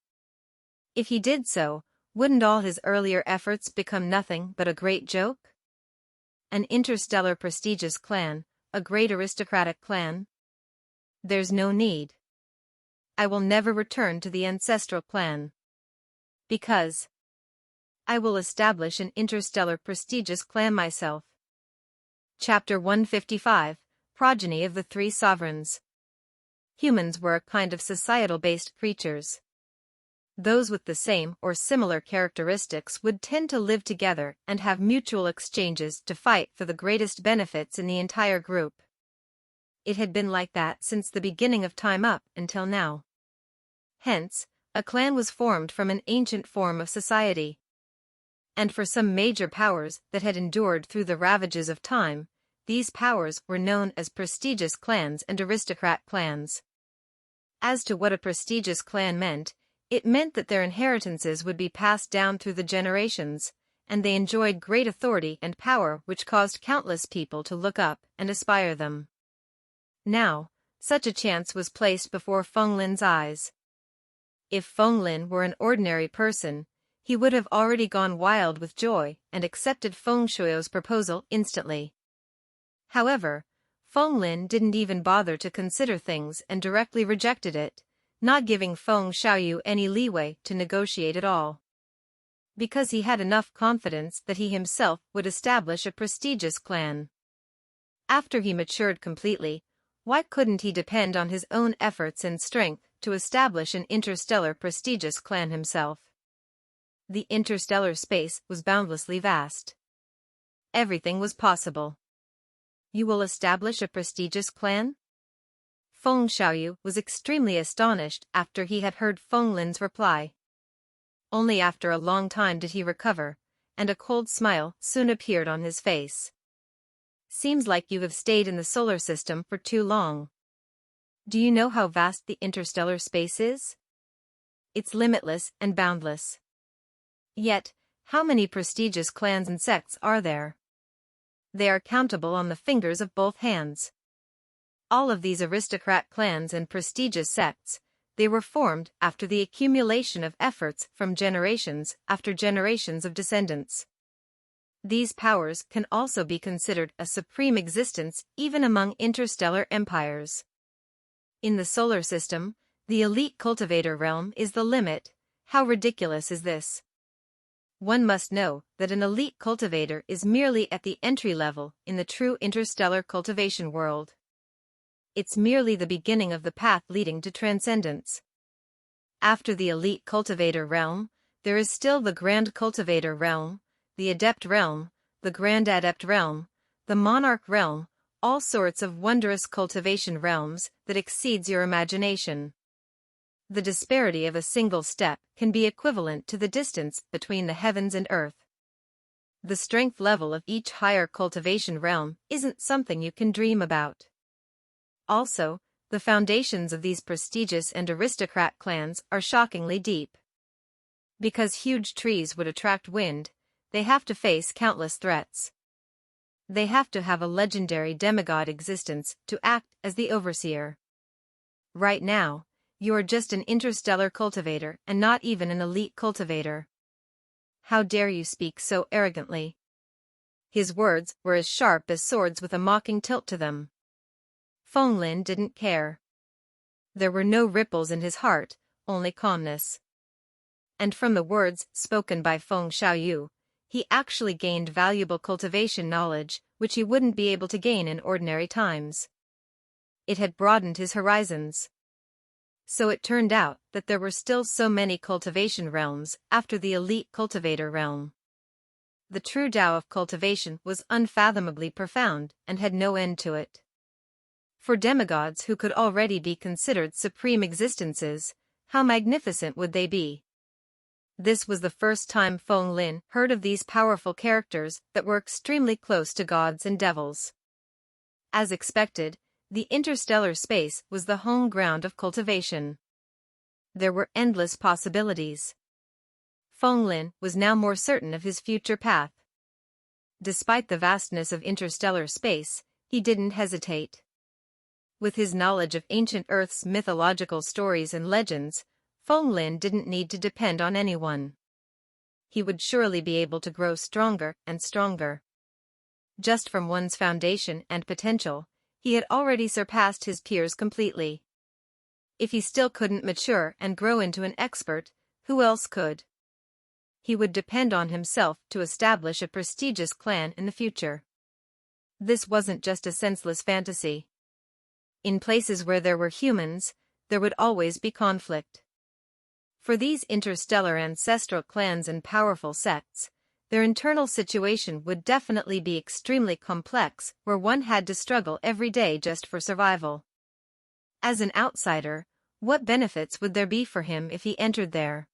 If he did so, wouldn't all his earlier efforts become nothing but a great joke? An interstellar prestigious clan, a great aristocratic clan? There's no need. I will never return to the ancestral clan. Because I will establish an interstellar prestigious clan myself. Chapter 155, Progeny of the Three Sovereigns. Humans were a kind of societal-based creatures. Those with the same or similar characteristics would tend to live together and have mutual exchanges to fight for the greatest benefits in the entire group. It had been like that since the beginning of time up until now. Hence, a clan was formed from an ancient form of society. And for some major powers that had endured through the ravages of time, these powers were known as prestigious clans and aristocrat clans. As to what a prestigious clan meant, it meant that their inheritances would be passed down through the generations, and they enjoyed great authority and power which caused countless people to look up and aspire them. Now, such a chance was placed before Feng Lin's eyes. If Feng Lin were an ordinary person, he would have already gone wild with joy and accepted Feng Shuo's proposal instantly. However, Feng Lin didn't even bother to consider things and directly rejected it, not giving Feng Xiaoyu any leeway to negotiate at all. Because he had enough confidence that he himself would establish a prestigious clan. After he matured completely, why couldn't he depend on his own efforts and strength to establish an interstellar prestigious clan himself? The interstellar space was boundlessly vast. Everything was possible. You will establish a prestigious clan? Feng Xiaoyu was extremely astonished after he had heard Feng Lin's reply. Only after a long time did he recover, and a cold smile soon appeared on his face. Seems like you have stayed in the solar system for too long. Do you know how vast the interstellar space is? It's limitless and boundless. Yet, how many prestigious clans and sects are there? They are countable on the fingers of both hands. All of these aristocrat clans and prestigious sects, they were formed after the accumulation of efforts from generations after generations of descendants. These powers can also be considered a supreme existence even among interstellar empires. In the solar system, the elite cultivator realm is the limit. How ridiculous is this? One must know that an elite cultivator is merely at the entry level in the true interstellar cultivation world. It's merely the beginning of the path leading to transcendence. After the elite cultivator realm, there is still the grand cultivator realm, the adept realm, the grand adept realm, the monarch realm, all sorts of wondrous cultivation realms that exceeds your imagination. The disparity of a single step can be equivalent to the distance between the heavens and earth. The strength level of each higher cultivation realm isn't something you can dream about. Also, the foundations of these prestigious and aristocrat clans are shockingly deep. Because huge trees would attract wind, they have to face countless threats. They have to have a legendary demigod existence to act as the overseer. Right now, you're just an interstellar cultivator and not even an elite cultivator. How dare you speak so arrogantly? His words were as sharp as swords with a mocking tilt to them. Feng Lin didn't care. There were no ripples in his heart, only calmness. And from the words spoken by Feng Xiaoyu, he actually gained valuable cultivation knowledge, which he wouldn't be able to gain in ordinary times. it had broadened his horizons. So it turned out that there were still so many cultivation realms after the elite cultivator realm. The true Tao of cultivation was unfathomably profound and had no end to it. For demigods who could already be considered supreme existences, how magnificent would they be? This was the first time Feng Lin heard of these powerful characters that were extremely close to gods and devils. As expected, the interstellar space was the home ground of cultivation. There were endless possibilities. Feng Lin was now more certain of his future path. Despite the vastness of interstellar space, he didn't hesitate. With his knowledge of ancient Earth's mythological stories and legends, Feng Lin didn't need to depend on anyone. He would surely be able to grow stronger and stronger. Just from one's foundation and potential, he had already surpassed his peers completely. If he still couldn't mature and grow into an expert, who else could? He would depend on himself to establish a prestigious clan in the future. This wasn't just a senseless fantasy. In places where there were humans, there would always be conflict. For these interstellar ancestral clans and powerful sects, their internal situation would definitely be extremely complex, where one had to struggle every day just for survival. As an outsider, what benefits would there be for him if he entered there?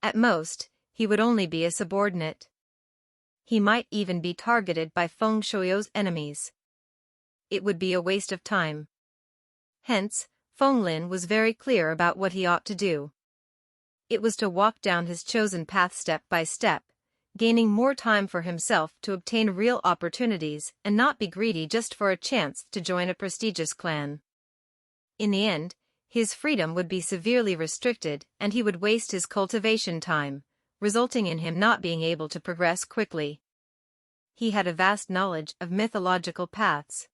At most, he would only be a subordinate. He might even be targeted by Feng Shuo's enemies. It would be a waste of time. Hence, Feng Lin was very clear about what he ought to do. It was to walk down his chosen path step by step, gaining more time for himself to obtain real opportunities and not be greedy just for a chance to join a prestigious clan. In the end, his freedom would be severely restricted and he would waste his cultivation time, resulting in him not being able to progress quickly. He had a vast knowledge of mythological paths.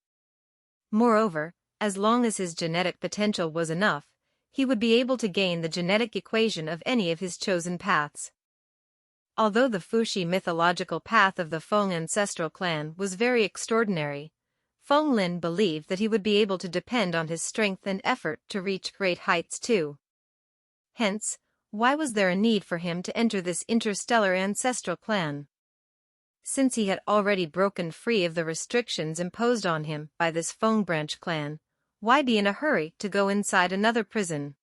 Moreover, as long as his genetic potential was enough, he would be able to gain the genetic equation of any of his chosen paths. Although the Fuxi mythological path of the Feng ancestral clan was very extraordinary, Feng Lin believed that he would be able to depend on his strength and effort to reach great heights too. Hence, why was there a need for him to enter this interstellar ancestral clan? Since he had already broken free of the restrictions imposed on him by this Feng branch clan, why be in a hurry to go inside another prison?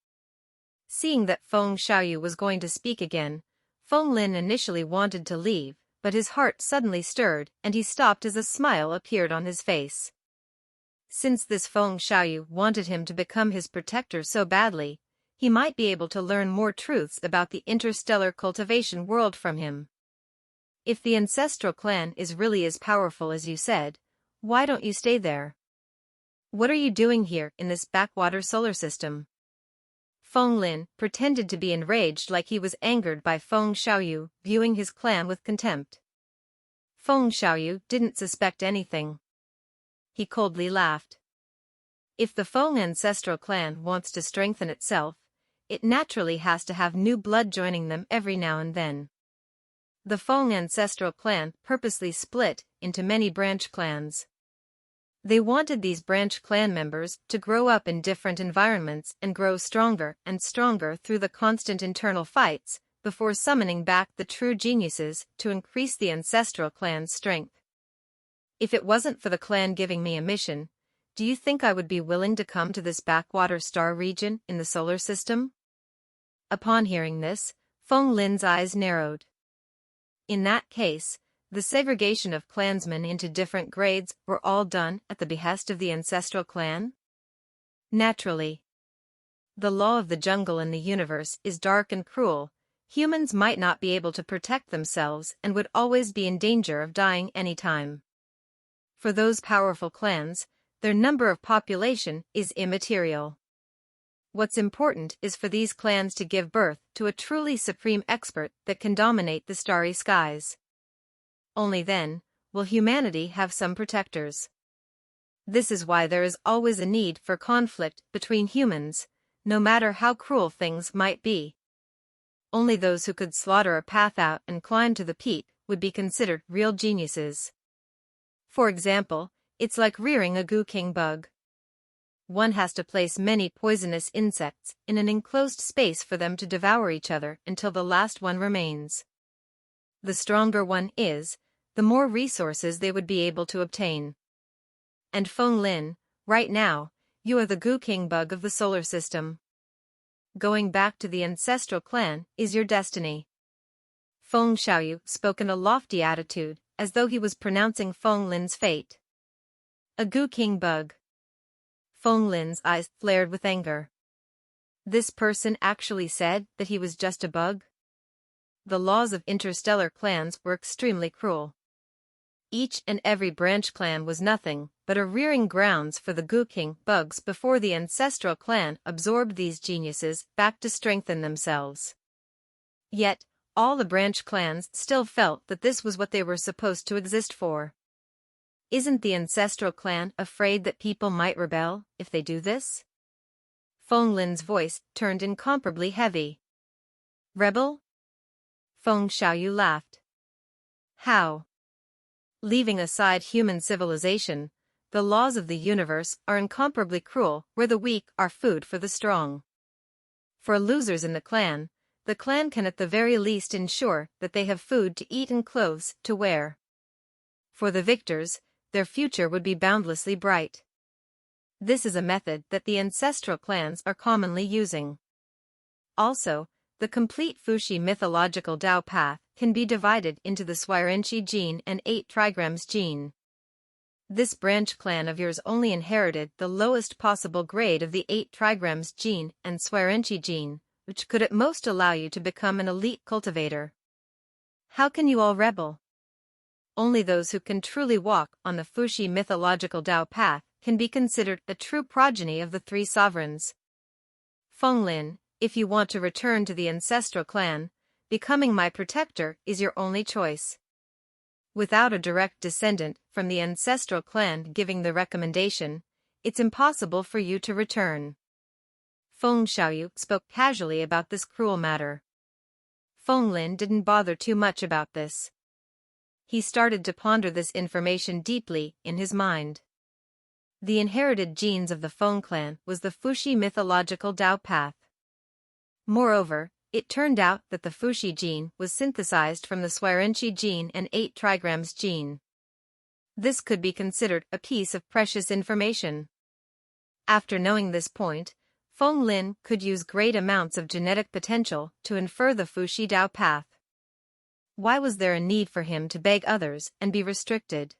Seeing that Feng Xiaoyu was going to speak again, Feng Lin initially wanted to leave, but his heart suddenly stirred and he stopped as a smile appeared on his face. Since this Feng Xiaoyu wanted him to become his protector so badly, he might be able to learn more truths about the interstellar cultivation world from him. If the ancestral clan is really as powerful as you said, why don't you stay there? What are you doing here in this backwater solar system? Feng Lin pretended to be enraged, like he was angered by Feng Xiaoyu viewing his clan with contempt. Feng Xiaoyu didn't suspect anything. He coldly laughed. If the Feng ancestral clan wants to strengthen itself, it naturally has to have new blood joining them every now and then. The Feng ancestral clan purposely split into many branch clans. They wanted these branch clan members to grow up in different environments and grow stronger and stronger through the constant internal fights, before summoning back the true geniuses to increase the ancestral clan's strength. If it wasn't for the clan giving me a mission, do you think I would be willing to come to this backwater star region in the solar system? Upon hearing this, Feng Lin's eyes narrowed. In that case, the segregation of clansmen into different grades were all done at the behest of the ancestral clan? Naturally. The law of the jungle in the universe is dark and cruel. Humans might not be able to protect themselves and would always be in danger of dying any time. For those powerful clans, their number of population is immaterial. What's important is for these clans to give birth to a truly supreme expert that can dominate the starry skies. Only then will humanity have some protectors. This is why there is always a need for conflict between humans, no matter how cruel things might be. Only those who could slaughter a path out and climb to the peak would be considered real geniuses. For example, it's like rearing a Gu King bug. one has to place many poisonous insects in an enclosed space for them to devour each other until the last one remains. The stronger one is, the more resources they would be able to obtain. And Feng Lin, right now, you are the Gu King bug of the solar system. Going back to the ancestral clan is your destiny. Feng Xiaoyu spoke in a lofty attitude, as though he was pronouncing Feng Lin's fate. A Gu King bug. Feng Lin's eyes flared with anger. This person actually said that he was just a bug? The laws of interstellar clans were extremely cruel. Each and every branch clan was nothing but a rearing grounds for the Gu King bugs before the ancestral clan absorbed these geniuses back to strengthen themselves. Yet, all the branch clans still felt that this was what they were supposed to exist for. Isn't the ancestral clan afraid that people might rebel if they do this? Feng Lin's voice turned incomparably heavy. Rebel? Feng Xiaoyu laughed. How? Leaving aside human civilization, the laws of the universe are incomparably cruel where the weak are food for the strong. For losers in the clan can at the very least ensure that they have food to eat and clothes to wear. For the victors, their future would be boundlessly bright. This is a method that the ancestral clans are commonly using. Also, the complete Fuxi mythological Dao path can be divided into the Swirenchi gene and 8 trigrams gene. This branch clan of yours only inherited the lowest possible grade of the 8 trigrams gene and Swirenchi gene, which could at most allow you to become an elite cultivator. How can you all rebel? Only those who can truly walk on the Fuxi mythological Dao path can be considered a true progeny of the 3 sovereigns. Feng Lin, if you want to return to the ancestral clan, becoming my protector is your only choice. Without a direct descendant from the ancestral clan giving the recommendation, it's impossible for you to return. Feng Xiaoyu spoke casually about this cruel matter. Feng Lin didn't bother too much about this. He started to ponder this information deeply in his mind. The inherited genes of the Feng clan was the Fuxi mythological Dao path. Moreover, it turned out that the Fuxi gene was synthesized from the Swirenchi gene and 8 trigrams gene. This could be considered a piece of precious information. After knowing this point, Feng Lin could use great amounts of genetic potential to infer the Fuxi Dao path. Why was there a need for him to beg others and be restricted?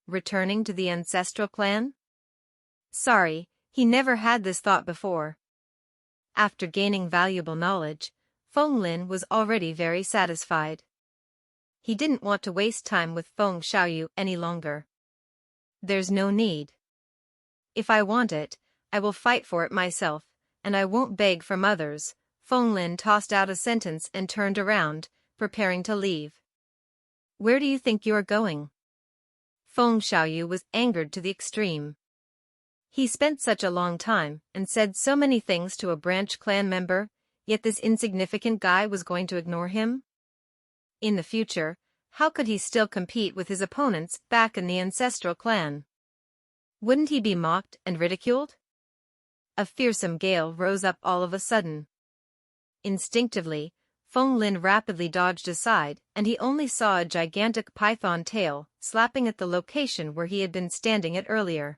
Returning to the ancestral clan? Sorry, he never had this thought before. After gaining valuable knowledge, Feng Lin was already very satisfied. He didn't want to waste time with Feng Xiaoyu any longer. There's no need. If I want it, I will fight for it myself, and I won't beg from others. Feng Lin tossed out a sentence and turned around, preparing to leave. Where do you think you are going? Feng Xiaoyu was angered to the extreme. He spent such a long time and said so many things to a branch clan member, yet this insignificant guy was going to ignore him? In the future, how could he still compete with his opponents back in the ancestral clan? Wouldn't he be mocked and ridiculed? A fearsome gale rose up all of a sudden. Instinctively, Feng Lin rapidly dodged aside, and he only saw a gigantic python tail slapping at the location where he had been standing at earlier.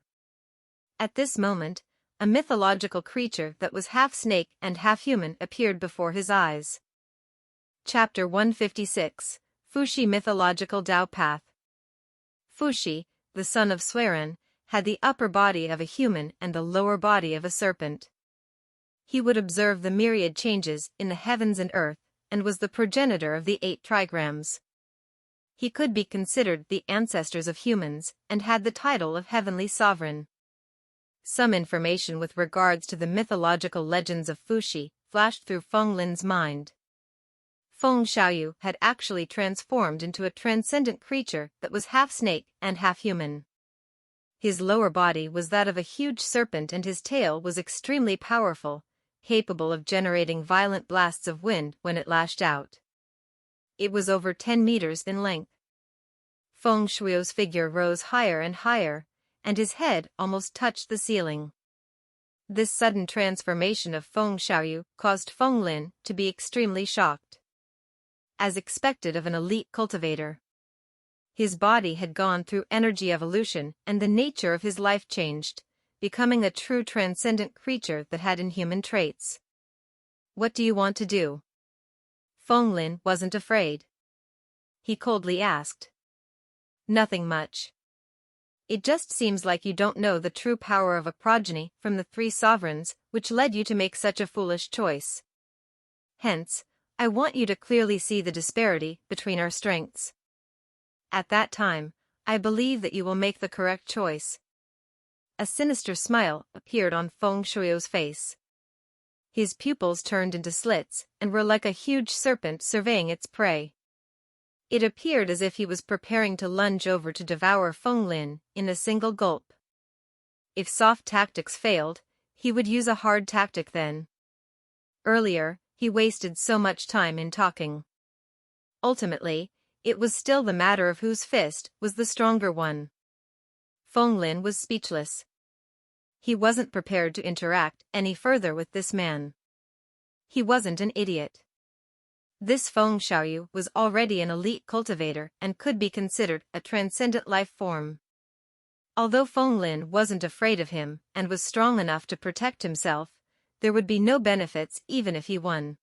At this moment, a mythological creature that was half snake and half human appeared before his eyes. Chapter 156, Fuxi Mythological Dao Path. Fuxi, the son of Suiren, had the upper body of a human and the lower body of a serpent. He would observe the myriad changes in the heavens and earth, and was the progenitor of the 8 trigrams. He could be considered the ancestors of humans, and had the title of Heavenly Sovereign. Some information with regards to the mythological legends of Fuxi flashed through Feng Lin's mind. Feng Xiaoyu had actually transformed into a transcendent creature that was half snake and half human. His lower body was that of a huge serpent and his tail was extremely powerful, capable of generating violent blasts of wind when it lashed out. It was over 10 meters in length. Feng Shuo's figure rose higher and higher, and his head almost touched the ceiling. This sudden transformation of Feng Xiaoyu caused Feng Lin to be extremely shocked. As expected of an elite cultivator, his body had gone through energy evolution and the nature of his life changed, becoming a true transcendent creature that had inhuman traits. What do you want to do? Feng Lin wasn't afraid. He coldly asked. Nothing much. It just seems like you don't know the true power of a progeny from the three sovereigns, which led you to make such a foolish choice. Hence, I want you to clearly see the disparity between our strengths. At that time, I believe that you will make the correct choice. A sinister smile appeared on Feng Shui's face. His pupils turned into slits and were like a huge serpent surveying its prey. It appeared as if he was preparing to lunge over to devour Feng Lin in a single gulp. If soft tactics failed, he would use a hard tactic then. Earlier, he wasted so much time in talking. Ultimately, it was still the matter of whose fist was the stronger one. Feng Lin was speechless. He wasn't prepared to interact any further with this man. He wasn't an idiot. This Feng Xiaoyu was already an elite cultivator and could be considered a transcendent life form. Although Feng Lin wasn't afraid of him and was strong enough to protect himself, there would be no benefits even if he won.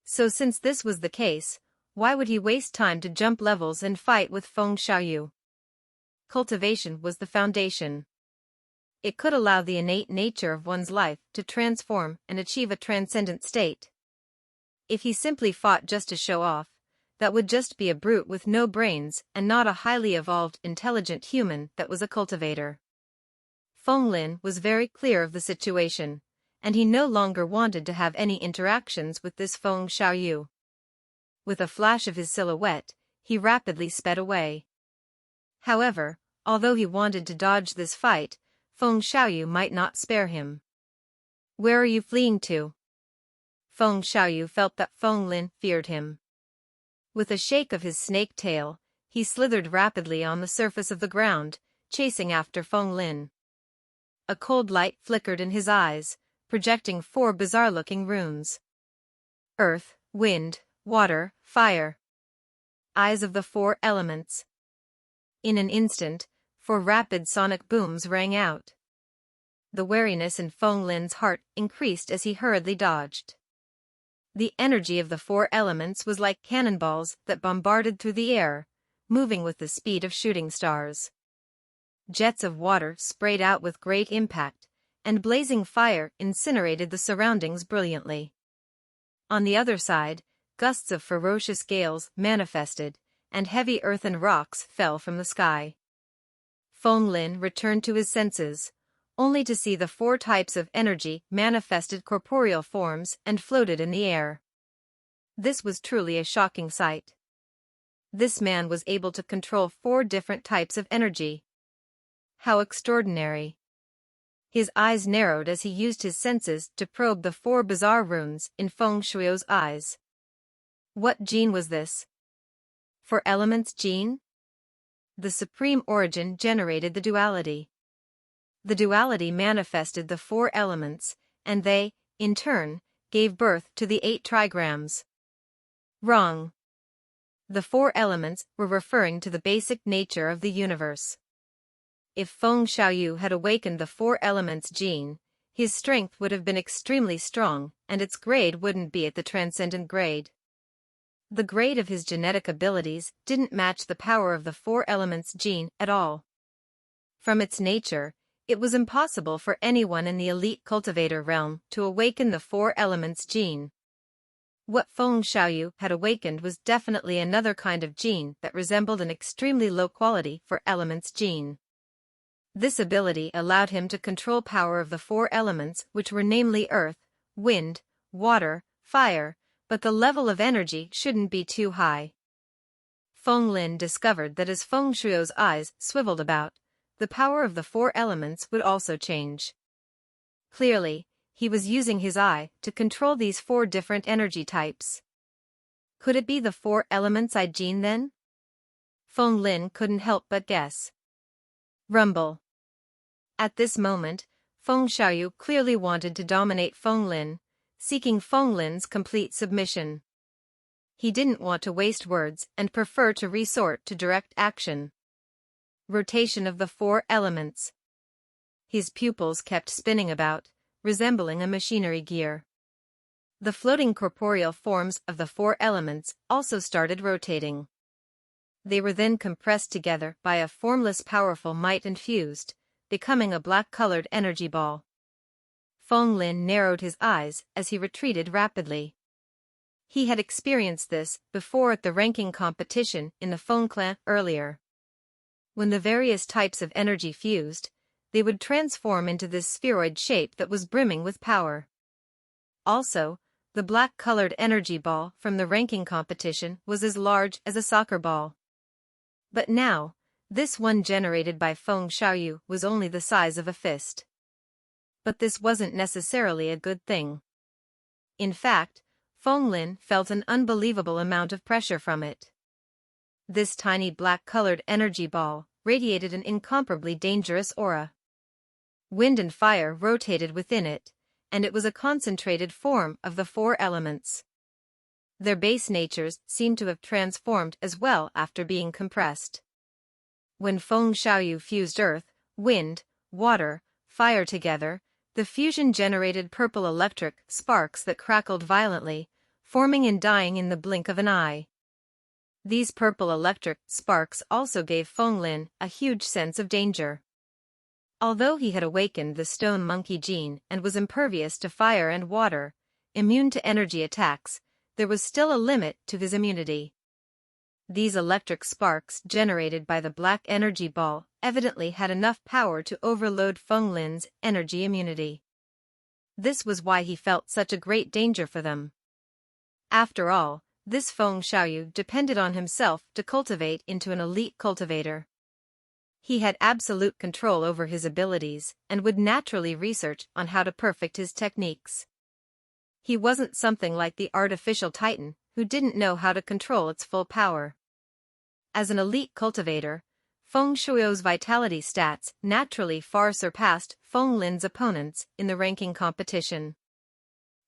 So since this was the case, why would he waste time to jump levels and fight with Feng Xiaoyu? Cultivation was the foundation. It could allow the innate nature of one's life to transform and achieve a transcendent state. If he simply fought just to show off, that would just be a brute with no brains and not a highly evolved, intelligent human that was a cultivator. Feng Lin was very clear of the situation, and he no longer wanted to have any interactions with this Feng Xiaoyu. With a flash of his silhouette, he rapidly sped away. However, although he wanted to dodge this fight, Feng Xiaoyu might not spare him. Where are you fleeing to? Feng Xiaoyu felt that Feng Lin feared him. With a shake of his snake tail, he slithered rapidly on the surface of the ground, chasing after Feng Lin. A cold light flickered in his eyes, projecting 4 bizarre-looking runes. Earth, wind, water, fire. Eyes of the 4 elements. In an instant, 4 rapid sonic booms rang out. The wariness in Feng Lin's heart increased as he hurriedly dodged. The energy of the 4 elements was like cannonballs that bombarded through the air, moving with the speed of shooting stars. Jets of water sprayed out with great impact, and blazing fire incinerated the surroundings brilliantly. On the other side, gusts of ferocious gales manifested, and heavy earth and rocks fell from the sky. Feng Lin returned to his senses, only to see the 4 types of energy manifested corporeal forms and floated in the air. This was truly a shocking sight. This man was able to control 4 different types of energy. How extraordinary! His eyes narrowed as he used his senses to probe the 4 bizarre runes in Feng Shui's eyes. What gene was this? 4 elements gene? The supreme origin generated the duality. The duality manifested the 4 elements, and they, in turn, gave birth to the 8 trigrams. Wrong. The 4 elements were referring to the basic nature of the universe. If Feng Xiaoyu had awakened the 4 elements gene, his strength would have been extremely strong, and its grade wouldn't be at the transcendent grade. The grade of his genetic abilities didn't match the power of the 4 elements gene at all. From its nature, it was impossible for anyone in the elite cultivator realm to awaken the 4 elements gene. What Feng Xiaoyu had awakened was definitely another kind of gene that resembled an extremely low quality 4 elements gene. This ability allowed him to control power of the 4 elements, which were namely earth, wind, water, fire, but the level of energy shouldn't be too high. Feng Lin discovered that as Feng Shui's eyes swiveled about, the power of the 4 elements would also change. Clearly, he was using his eye to control these 4 different energy types. Could it be the 4 elements I gene then? Feng Lin couldn't help but guess. Rumble. At this moment, Feng Xiaoyu clearly wanted to dominate Feng Lin, seeking Feng Lin's complete submission. He didn't want to waste words and preferred to resort to direct action. Rotation of the four elements. His pupils kept spinning about, resembling a machinery gear. The floating corporeal forms of the four elements also started rotating. They were then compressed together by a formless powerful might and fused, becoming a black-colored energy ball. Feng Lin narrowed his eyes as he retreated rapidly. He had experienced this before at the ranking competition in the Feng clan earlier. When the various types of energy fused, they would transform into this spheroid shape that was brimming with power. Also, the black-colored energy ball from the ranking competition was as large as a soccer ball. But now, this one generated by Feng Xiaoyu was only the size of a fist. But this wasn't necessarily a good thing. In fact, Feng Lin felt an unbelievable amount of pressure from it. This tiny black-colored energy ball radiated an incomparably dangerous aura. Wind and fire rotated within it, and it was a concentrated form of the four elements. Their base natures seemed to have transformed as well after being compressed. When Feng Xiaoyu fused earth, wind, water, fire together, the fusion generated purple electric sparks that crackled violently, forming and dying in the blink of an eye. These purple electric sparks also gave Feng Lin a huge sense of danger. Although he had awakened the stone monkey gene and was impervious to fire and water, immune to energy attacks, there was still a limit to his immunity. These electric sparks generated by the black energy ball evidently had enough power to overload Feng Lin's energy immunity. This was why he felt such a great danger for them. After all, this Feng Xiaoyu depended on himself to cultivate into an elite cultivator. He had absolute control over his abilities and would naturally research on how to perfect his techniques. He wasn't something like the artificial titan who didn't know how to control its full power. As an elite cultivator, Feng Shuo's vitality stats naturally far surpassed Feng Lin's opponents in the ranking competition.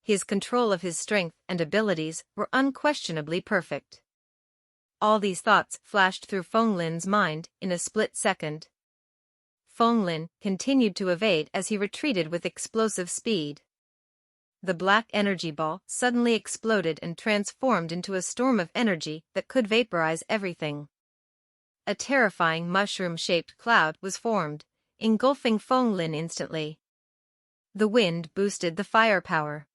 His control of his strength and abilities were unquestionably perfect. All these thoughts flashed through Feng Lin's mind in a split second. Feng Lin continued to evade as he retreated with explosive speed. The black energy ball suddenly exploded and transformed into a storm of energy that could vaporize everything. A terrifying mushroom-shaped cloud was formed, engulfing Feng Lin instantly. The wind boosted the firepower.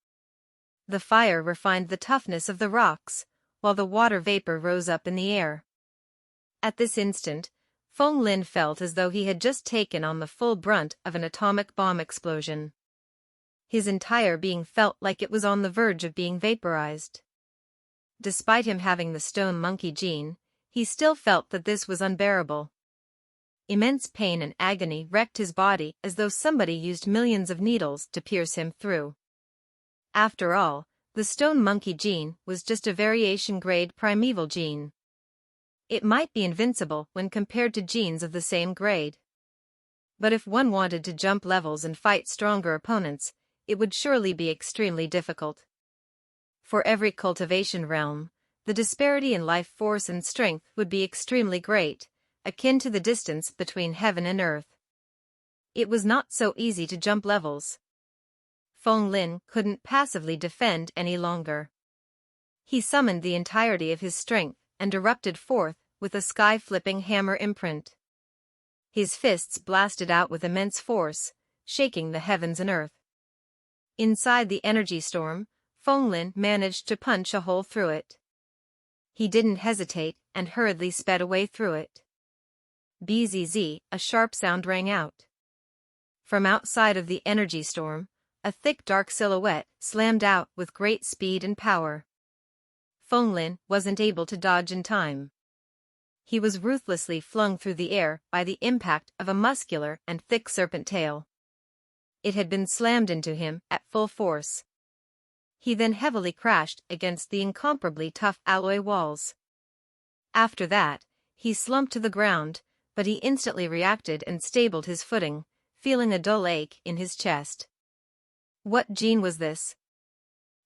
The fire refined the toughness of the rocks, while the water vapor rose up in the air. At this instant, Feng Lin felt as though he had just taken on the full brunt of an atomic bomb explosion. His entire being felt like it was on the verge of being vaporized. Despite him having the stone monkey gene, he still felt that this was unbearable. Immense pain and agony wrecked his body as though somebody used millions of needles to pierce him through. After all, the stone monkey gene was just a variation-grade primeval gene. It might be invincible when compared to genes of the same grade. But if one wanted to jump levels and fight stronger opponents, it would surely be extremely difficult. For every cultivation realm, the disparity in life force and strength would be extremely great, akin to the distance between heaven and earth. It was not so easy to jump levels. Feng Lin couldn't passively defend any longer. He summoned the entirety of his strength and erupted forth with a sky-flipping hammer imprint. His fists blasted out with immense force, shaking the heavens and earth. Inside the energy storm, Feng Lin managed to punch a hole through it. He didn't hesitate and hurriedly sped away through it. Bzz, a sharp sound rang out. From outside of the energy storm, a thick dark silhouette slammed out with great speed and power. Feng Lin wasn't able to dodge in time. He was ruthlessly flung through the air by the impact of a muscular and thick serpent tail. It had been slammed into him at full force. He then heavily crashed against the incomparably tough alloy walls. After that, he slumped to the ground, but he instantly reacted and stabled his footing, feeling a dull ache in his chest. What gene was this?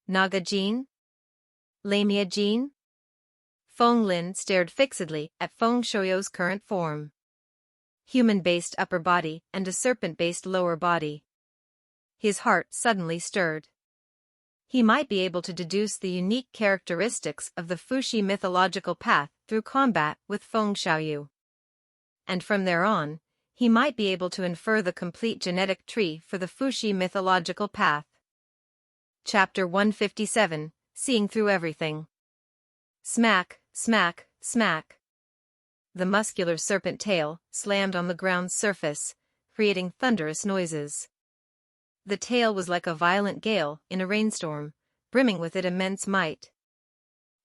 Naga gene? Lamia gene? Feng Lin stared fixedly at Feng Shuo's current form. Human-based upper body and a serpent-based lower body. His heart suddenly stirred. He might be able to deduce the unique characteristics of the Fuxi mythological path through combat with Feng Xiaoyu. And from there on, he might be able to infer the complete genetic tree for the Fuxi mythological path. Chapter 157, Seeing Through Everything. Smack, smack, smack. The muscular serpent tail slammed on the ground's surface, creating thunderous noises. The tail was like a violent gale in a rainstorm, brimming with its immense might.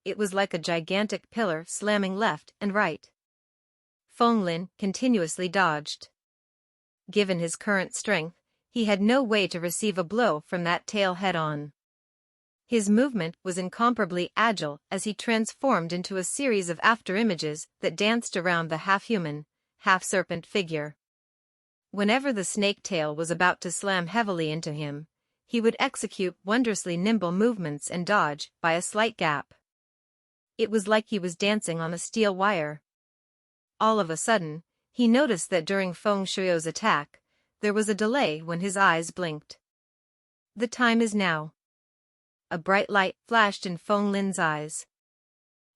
It was like a gigantic pillar slamming left and right. Feng Lin continuously dodged. Given his current strength, he had no way to receive a blow from that tail head-on. His movement was incomparably agile as he transformed into a series of afterimages that danced around the half-human, half-serpent figure. Whenever the snake tail was about to slam heavily into him, he would execute wondrously nimble movements and dodge by a slight gap. It was like he was dancing on a steel wire. All of a sudden, he noticed that during Feng Shuo's attack, there was a delay when his eyes blinked. The time is now. A bright light flashed in Feng Lin's eyes.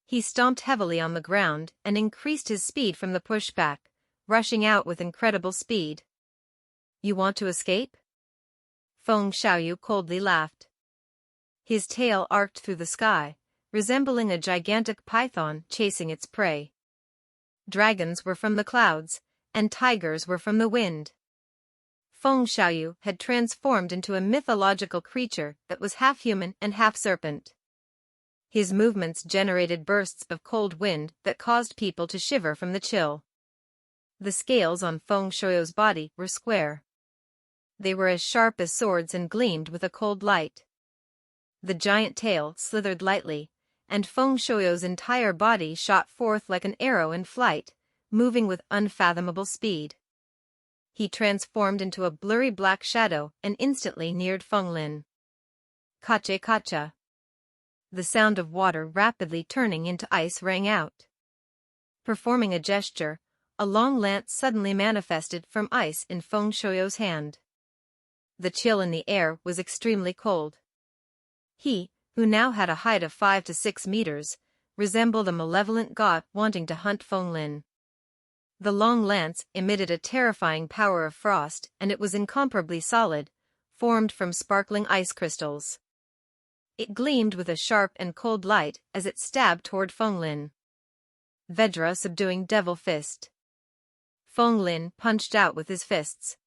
He stomped heavily on the ground and increased his speed from the pushback, rushing out with incredible speed. You want to escape? Feng Xiaoyu coldly laughed. His tail arced through the sky, resembling a gigantic python chasing its prey. Dragons were from the clouds, and tigers were from the wind. Feng Xiaoyu had transformed into a mythological creature that was half human and half serpent. His movements generated bursts of cold wind that caused people to shiver from the chill. The scales on Feng Shuo's body were square. They were as sharp as swords and gleamed with a cold light. The giant tail slithered lightly, and Feng Shuo's entire body shot forth like an arrow in flight, moving with unfathomable speed. He transformed into a blurry black shadow and instantly neared Feng Lin. Kache kacha. The sound of water rapidly turning into ice rang out. Performing a gesture, a long lance suddenly manifested from ice in Feng Shuo's hand. The chill in the air was extremely cold. He, who now had a height of 5 to 6 meters, resembled a malevolent god wanting to hunt Feng Lin. The long lance emitted a terrifying power of frost, and it was incomparably solid, formed from sparkling ice crystals. It gleamed with a sharp and cold light as it stabbed toward Feng Lin. Vedra subduing devil fist. Feng Lin punched out with his fists.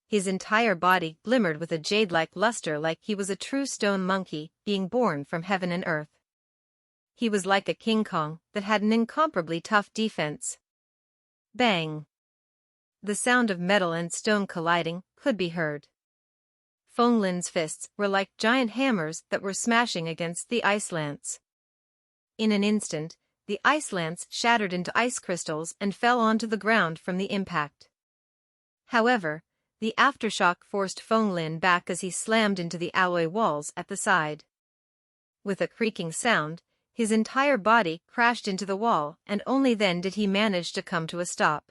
His entire body glimmered with a jade-like luster like he was a true stone monkey being born from heaven and earth. He was like a King Kong that had an incomparably tough defense. Bang! The sound of metal and stone colliding could be heard. Feng Lin's fists were like giant hammers that were smashing against the ice lance. In an instant, the ice lance shattered into ice crystals and fell onto the ground from the impact. However, the aftershock forced Feng Lin back as he slammed into the alloy walls at the side. With a creaking sound, his entire body crashed into the wall, and only then did he manage to come to a stop.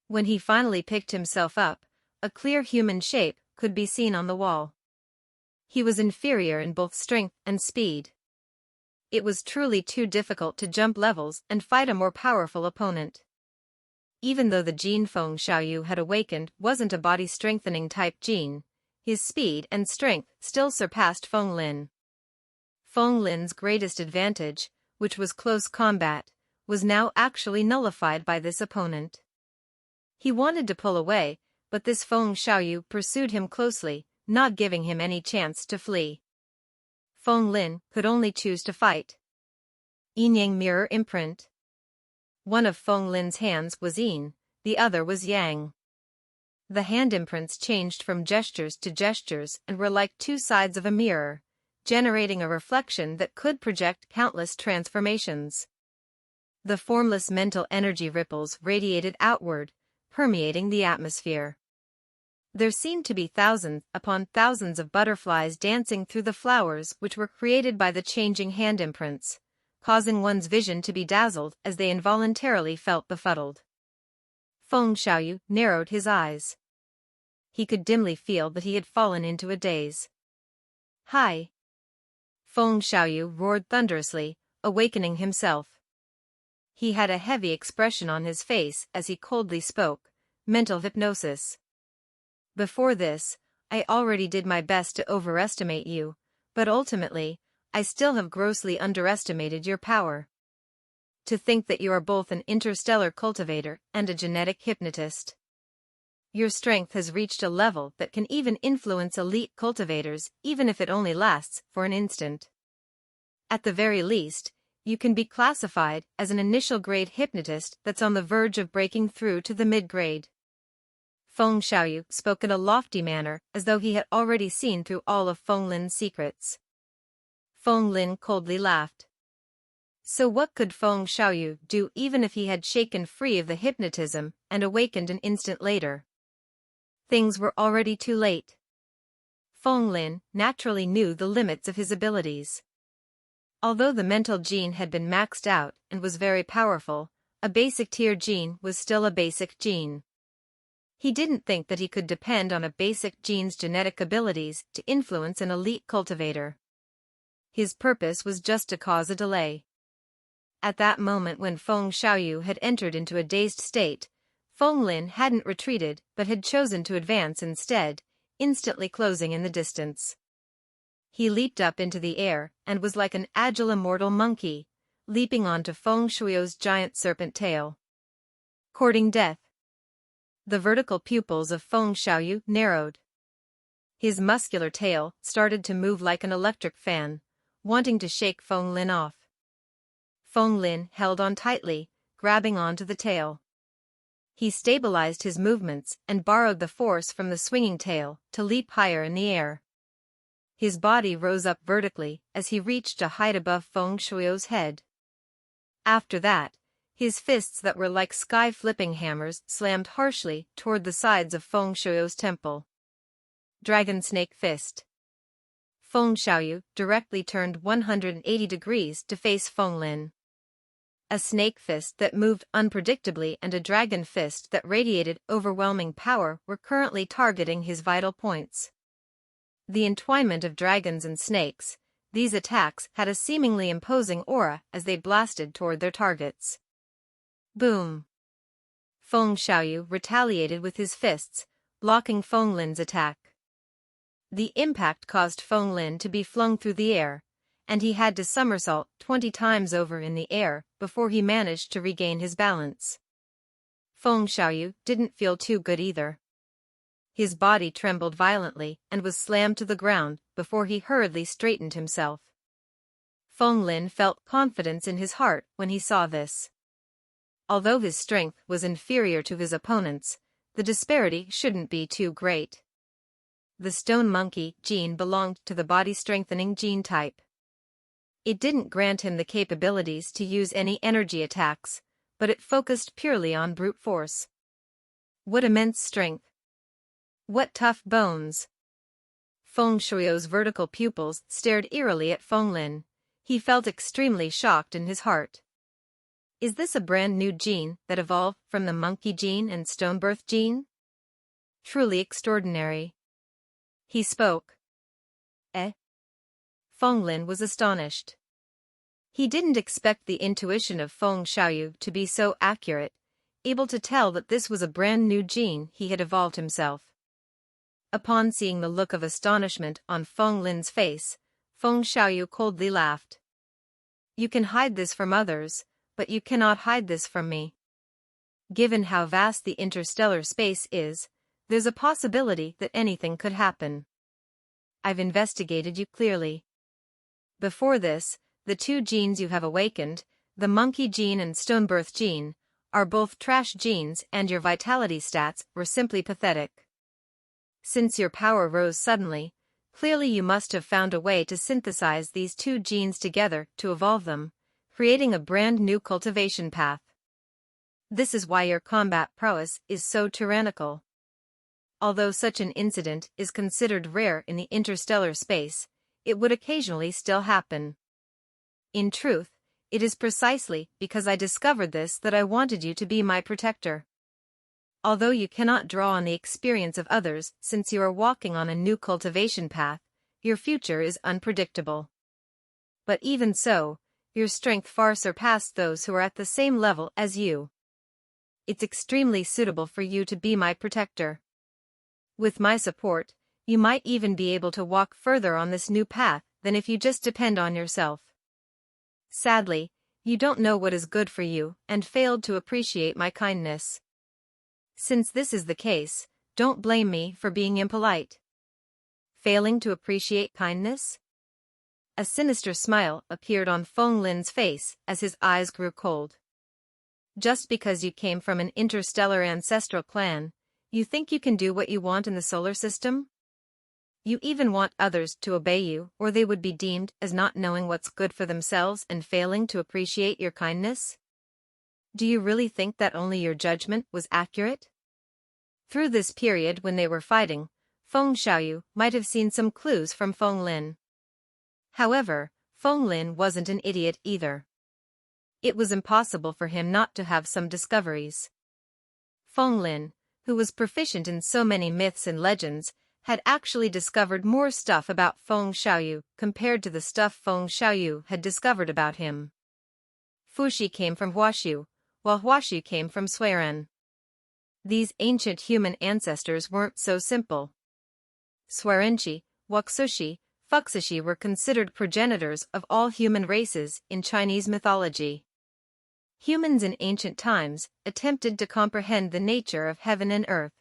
When he finally picked himself up, a clear human shape could be seen on the wall. He was inferior in both strength and speed. It was truly too difficult to jump levels and fight a more powerful opponent. Even though the gene Feng Xiaoyu had awakened wasn't a body-strengthening type gene, his speed and strength still surpassed Feng Lin. Feng Lin's greatest advantage, which was close combat, was now actually nullified by this opponent. He wanted to pull away, but this Feng Xiaoyu pursued him closely, not giving him any chance to flee. Feng Lin could only choose to fight. Yin-Yang mirror imprint. One of Feng Lin's hands was Yin, the other was Yang. The hand imprints changed from gestures to gestures and were like two sides of a mirror, generating a reflection that could project countless transformations. The formless mental energy ripples radiated outward, permeating the atmosphere. There seemed to be thousands upon thousands of butterflies dancing through the flowers which were created by the changing hand imprints, causing one's vision to be dazzled as they involuntarily felt befuddled. Feng Xiaoyu narrowed his eyes. He could dimly feel that he had fallen into a daze. "Hi!" Feng Xiaoyu roared thunderously, awakening himself. He had a heavy expression on his face as he coldly spoke, "Mental hypnosis. Before this, I already did my best to overestimate you, but ultimately, I still have grossly underestimated your power. To think that you are both an interstellar cultivator and a genetic hypnotist. Your strength has reached a level that can even influence elite cultivators, even if it only lasts for an instant. At the very least, you can be classified as an initial grade hypnotist that's on the verge of breaking through to the mid-grade." Feng Xiaoyu spoke in a lofty manner as though he had already seen through all of Feng Lin's secrets. Feng Lin coldly laughed. So what could Feng Xiaoyu do even if he had shaken free of the hypnotism and awakened an instant later? Things were already too late. Feng Lin naturally knew the limits of his abilities. Although the mental gene had been maxed out and was very powerful, a basic tier gene was still a basic gene. He didn't think that he could depend on a basic gene's genetic abilities to influence an elite cultivator. His purpose was just to cause a delay. At that moment when Feng Xiaoyu had entered into a dazed state, Feng Lin hadn't retreated but had chosen to advance instead, instantly closing in the distance. He leaped up into the air and was like an agile immortal monkey, leaping onto Feng Shui's giant serpent tail. Courting death. The vertical pupils of Feng Xiaoyu narrowed. His muscular tail started to move like an electric fan, wanting to shake Feng Lin off. Feng Lin held on tightly, grabbing onto the tail. He stabilized his movements and borrowed the force from the swinging tail to leap higher in the air. His body rose up vertically as he reached a height above Feng Shui's head. After that, his fists that were like sky-flipping hammers slammed harshly toward the sides of Feng Shui's temple. Dragon Snake Fist. Feng Xiaoyu directly turned 180 degrees to face Feng Lin. A snake fist that moved unpredictably and a dragon fist that radiated overwhelming power were currently targeting his vital points. The entwinement of dragons and snakes, these attacks had a seemingly imposing aura as they blasted toward their targets. Boom! Feng Xiaoyu retaliated with his fists, blocking Feng Lin's attack. The impact caused Feng Lin to be flung through the air, and he had to somersault 20 times over in the air before he managed to regain his balance. Feng Xiaoyu didn't feel too good either. His body trembled violently and was slammed to the ground before he hurriedly straightened himself. Feng Lin felt confidence in his heart when he saw this. Although his strength was inferior to his opponent's, the disparity shouldn't be too great. The stone monkey gene belonged to the body-strengthening gene type. It didn't grant him the capabilities to use any energy attacks, but it focused purely on brute force. What immense strength! What tough bones! Feng Shui's vertical pupils stared eerily at Feng Lin. He felt extremely shocked in his heart. Is this a brand new gene that evolved from the monkey gene and stone birth gene? Truly extraordinary. He spoke. Eh? Feng Lin was astonished. He didn't expect the intuition of Feng Xiaoyu to be so accurate, able to tell that this was a brand new gene he had evolved himself. Upon seeing the look of astonishment on Feng Lin's face, Feng Xiaoyu coldly laughed. You can hide this from others, but you cannot hide this from me. Given how vast the interstellar space is, there's a possibility that anything could happen. I've investigated you clearly. Before this, the two genes you have awakened, the monkey gene and stone birth gene, are both trash genes and your vitality stats were simply pathetic. Since your power rose suddenly, clearly you must have found a way to synthesize these two genes together to evolve them, creating a brand new cultivation path. This is why your combat prowess is so tyrannical. although such an incident is considered rare in the interstellar space, it would occasionally still happen. In truth, it is precisely because I discovered this that I wanted you to be my protector. Although you cannot draw on the experience of others since you are walking on a new cultivation path, your future is unpredictable. But even so, your strength far surpassed those who are at the same level as you. It's extremely suitable for you to be my protector. With my support, you might even be able to walk further on this new path than if you just depend on yourself. Sadly, you don't know what is good for you and failed to appreciate my kindness. Since this is the case, don't blame me for being impolite. Failing to appreciate kindness? A sinister smile appeared on Feng Lin's face as his eyes grew cold. Just because you came from an interstellar ancestral clan, you think you can do what you want in the solar system? You even want others to obey you, or they would be deemed as not knowing what's good for themselves and failing to appreciate your kindness? Do you really think that only your judgment was accurate? Through this period when they were fighting, Feng Xiaoyu might have seen some clues from Feng Lin. However, Feng Lin wasn't an idiot either. It was impossible for him not to have some discoveries. Feng Lin, who was proficient in so many myths and legends, had actually discovered more stuff about Feng Xiaoyu compared to the stuff Feng Xiaoyu had discovered about him. Fuxi came from Huaxu, while Huaxu came from Suiren. These ancient human ancestors weren't so simple. Suirenchi, Huaxushi, Fuxishi were considered progenitors of all human races in Chinese mythology. Humans in ancient times attempted to comprehend the nature of heaven and earth.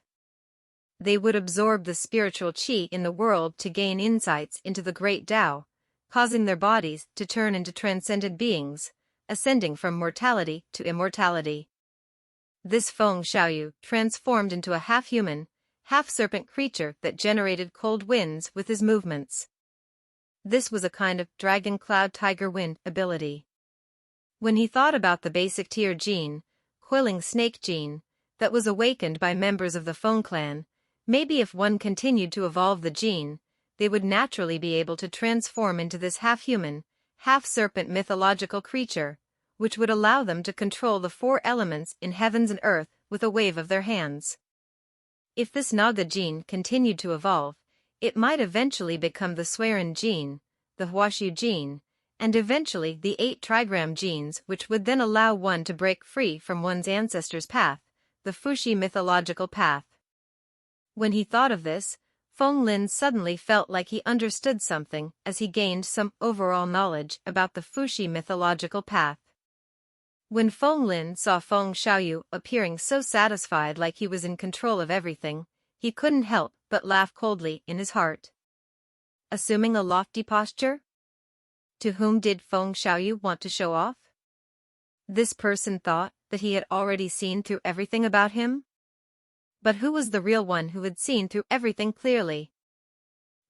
They would absorb the spiritual qi in the world to gain insights into the great Tao, causing their bodies to turn into transcendent beings, ascending from mortality to immortality. This Feng Xiaoyu transformed into a half-human, half-serpent creature that generated cold winds with his movements. This was a kind of dragon cloud tiger wind ability. When he thought about the basic tier gene, coiling snake gene, that was awakened by members of the Feng clan, maybe if one continued to evolve the gene, they would naturally be able to transform into this half-human, half-serpent mythological creature, which would allow them to control the four elements in heavens and earth with a wave of their hands. If this Naga gene continued to evolve, it might eventually become the Suiren gene, the Huaxu gene, and eventually the 8 trigram genes, which would then allow one to break free from one's ancestor's path, the Fuxi mythological path. When he thought of this, Feng Lin suddenly felt like he understood something as he gained some overall knowledge about the Fuxi mythological path. When Feng Lin saw Feng Xiaoyu appearing so satisfied like he was in control of everything, he couldn't help but laugh coldly in his heart. Assuming a lofty posture? To whom did Feng Xiaoyu want to show off? This person thought that he had already seen through everything about him? But who was the real one who had seen through everything clearly?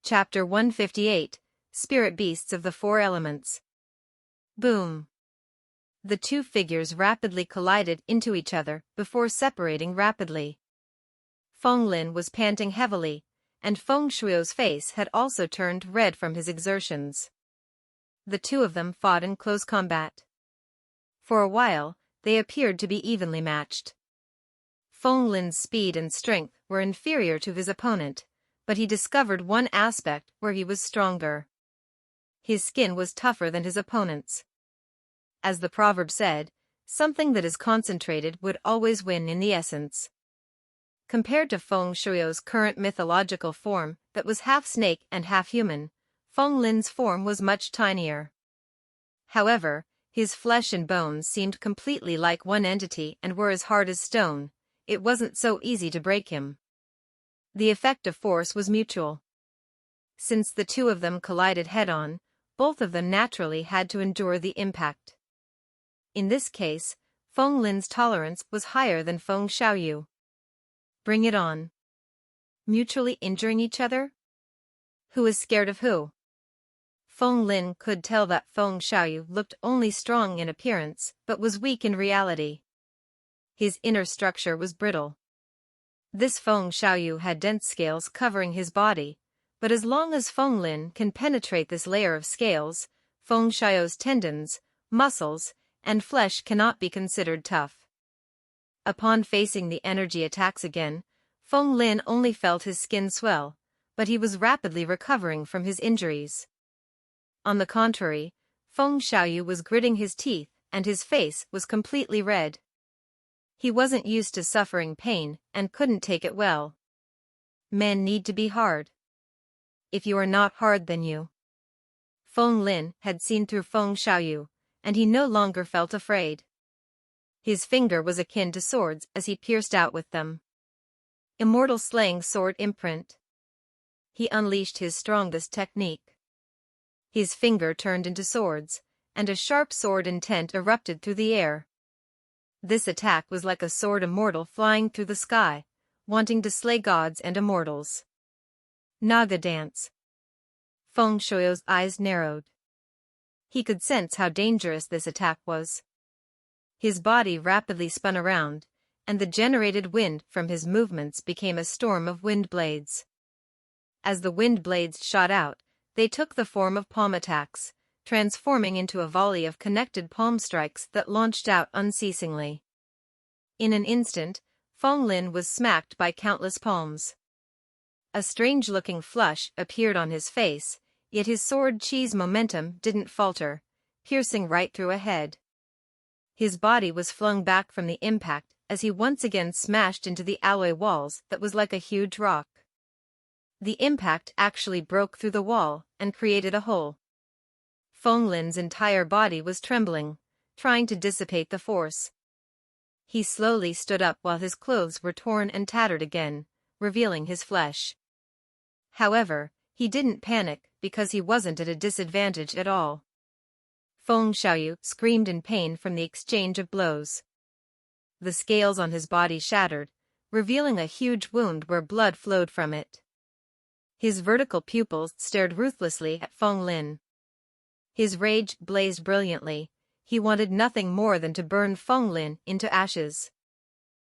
Chapter 158, Spirit Beasts of the Four Elements. Boom. The two figures rapidly collided into each other before separating rapidly. Feng Lin was panting heavily, and Feng Shuo's face had also turned red from his exertions. The two of them fought in close combat. For a while, they appeared to be evenly matched. Feng Lin's speed and strength were inferior to his opponent, but he discovered one aspect where he was stronger. His skin was tougher than his opponent's. As the proverb said, something that is concentrated would always win in the essence. Compared to Feng Shuo's current mythological form that was half snake and half human, Feng Lin's form was much tinier. However, his flesh and bones seemed completely like one entity and were as hard as stone. It wasn't so easy to break him. The effect of force was mutual. Since the two of them collided head-on, both of them naturally had to endure the impact. In this case, Feng Lin's tolerance was higher than Feng Xiaoyu. Bring it on. Mutually injuring each other? Who is scared of who? Feng Lin could tell that Feng Xiaoyu looked only strong in appearance but was weak in reality. His inner structure was brittle. This Feng Xiaoyu had dense scales covering his body, but as long as Feng Lin can penetrate this layer of scales, Feng Xiaoyu's tendons, muscles, and flesh cannot be considered tough. Upon facing the energy attacks again, Feng Lin only felt his skin swell, but he was rapidly recovering from his injuries. On the contrary, Feng Xiaoyu was gritting his teeth, and his face was completely red. He wasn't used to suffering pain and couldn't take it well. Men need to be hard. If you are not hard, then you. Feng Lin had seen through Feng Xiaoyu, and he no longer felt afraid. His finger was akin to swords as he pierced out with them. Immortal slaying sword imprint. He unleashed his strongest technique. His finger turned into swords, and a sharp sword intent erupted through the air. This attack was like a sword immortal flying through the sky, wanting to slay gods and immortals. Naga dance. Feng Xiaoyu's eyes narrowed. He could sense how dangerous this attack was. His body rapidly spun around, and the generated wind from his movements became a storm of wind blades. As the wind blades shot out, they took the form of palm attacks, transforming into a volley of connected palm strikes that launched out unceasingly. In an instant, Feng Lin was smacked by countless palms. A strange-looking flush appeared on his face, yet his sword chi's momentum didn't falter, piercing right through a head. His body was flung back from the impact as he once again smashed into the alloy walls that was like a huge rock. The impact actually broke through the wall and created a hole. Feng Lin's entire body was trembling, trying to dissipate the force. He slowly stood up while his clothes were torn and tattered again, revealing his flesh. However, he didn't panic because he wasn't at a disadvantage at all. Feng Xiaoyu screamed in pain from the exchange of blows. The scales on his body shattered, revealing a huge wound where blood flowed from it. His vertical pupils stared ruthlessly at Feng Lin. His rage blazed brilliantly. He wanted nothing more than to burn Feng Lin into ashes.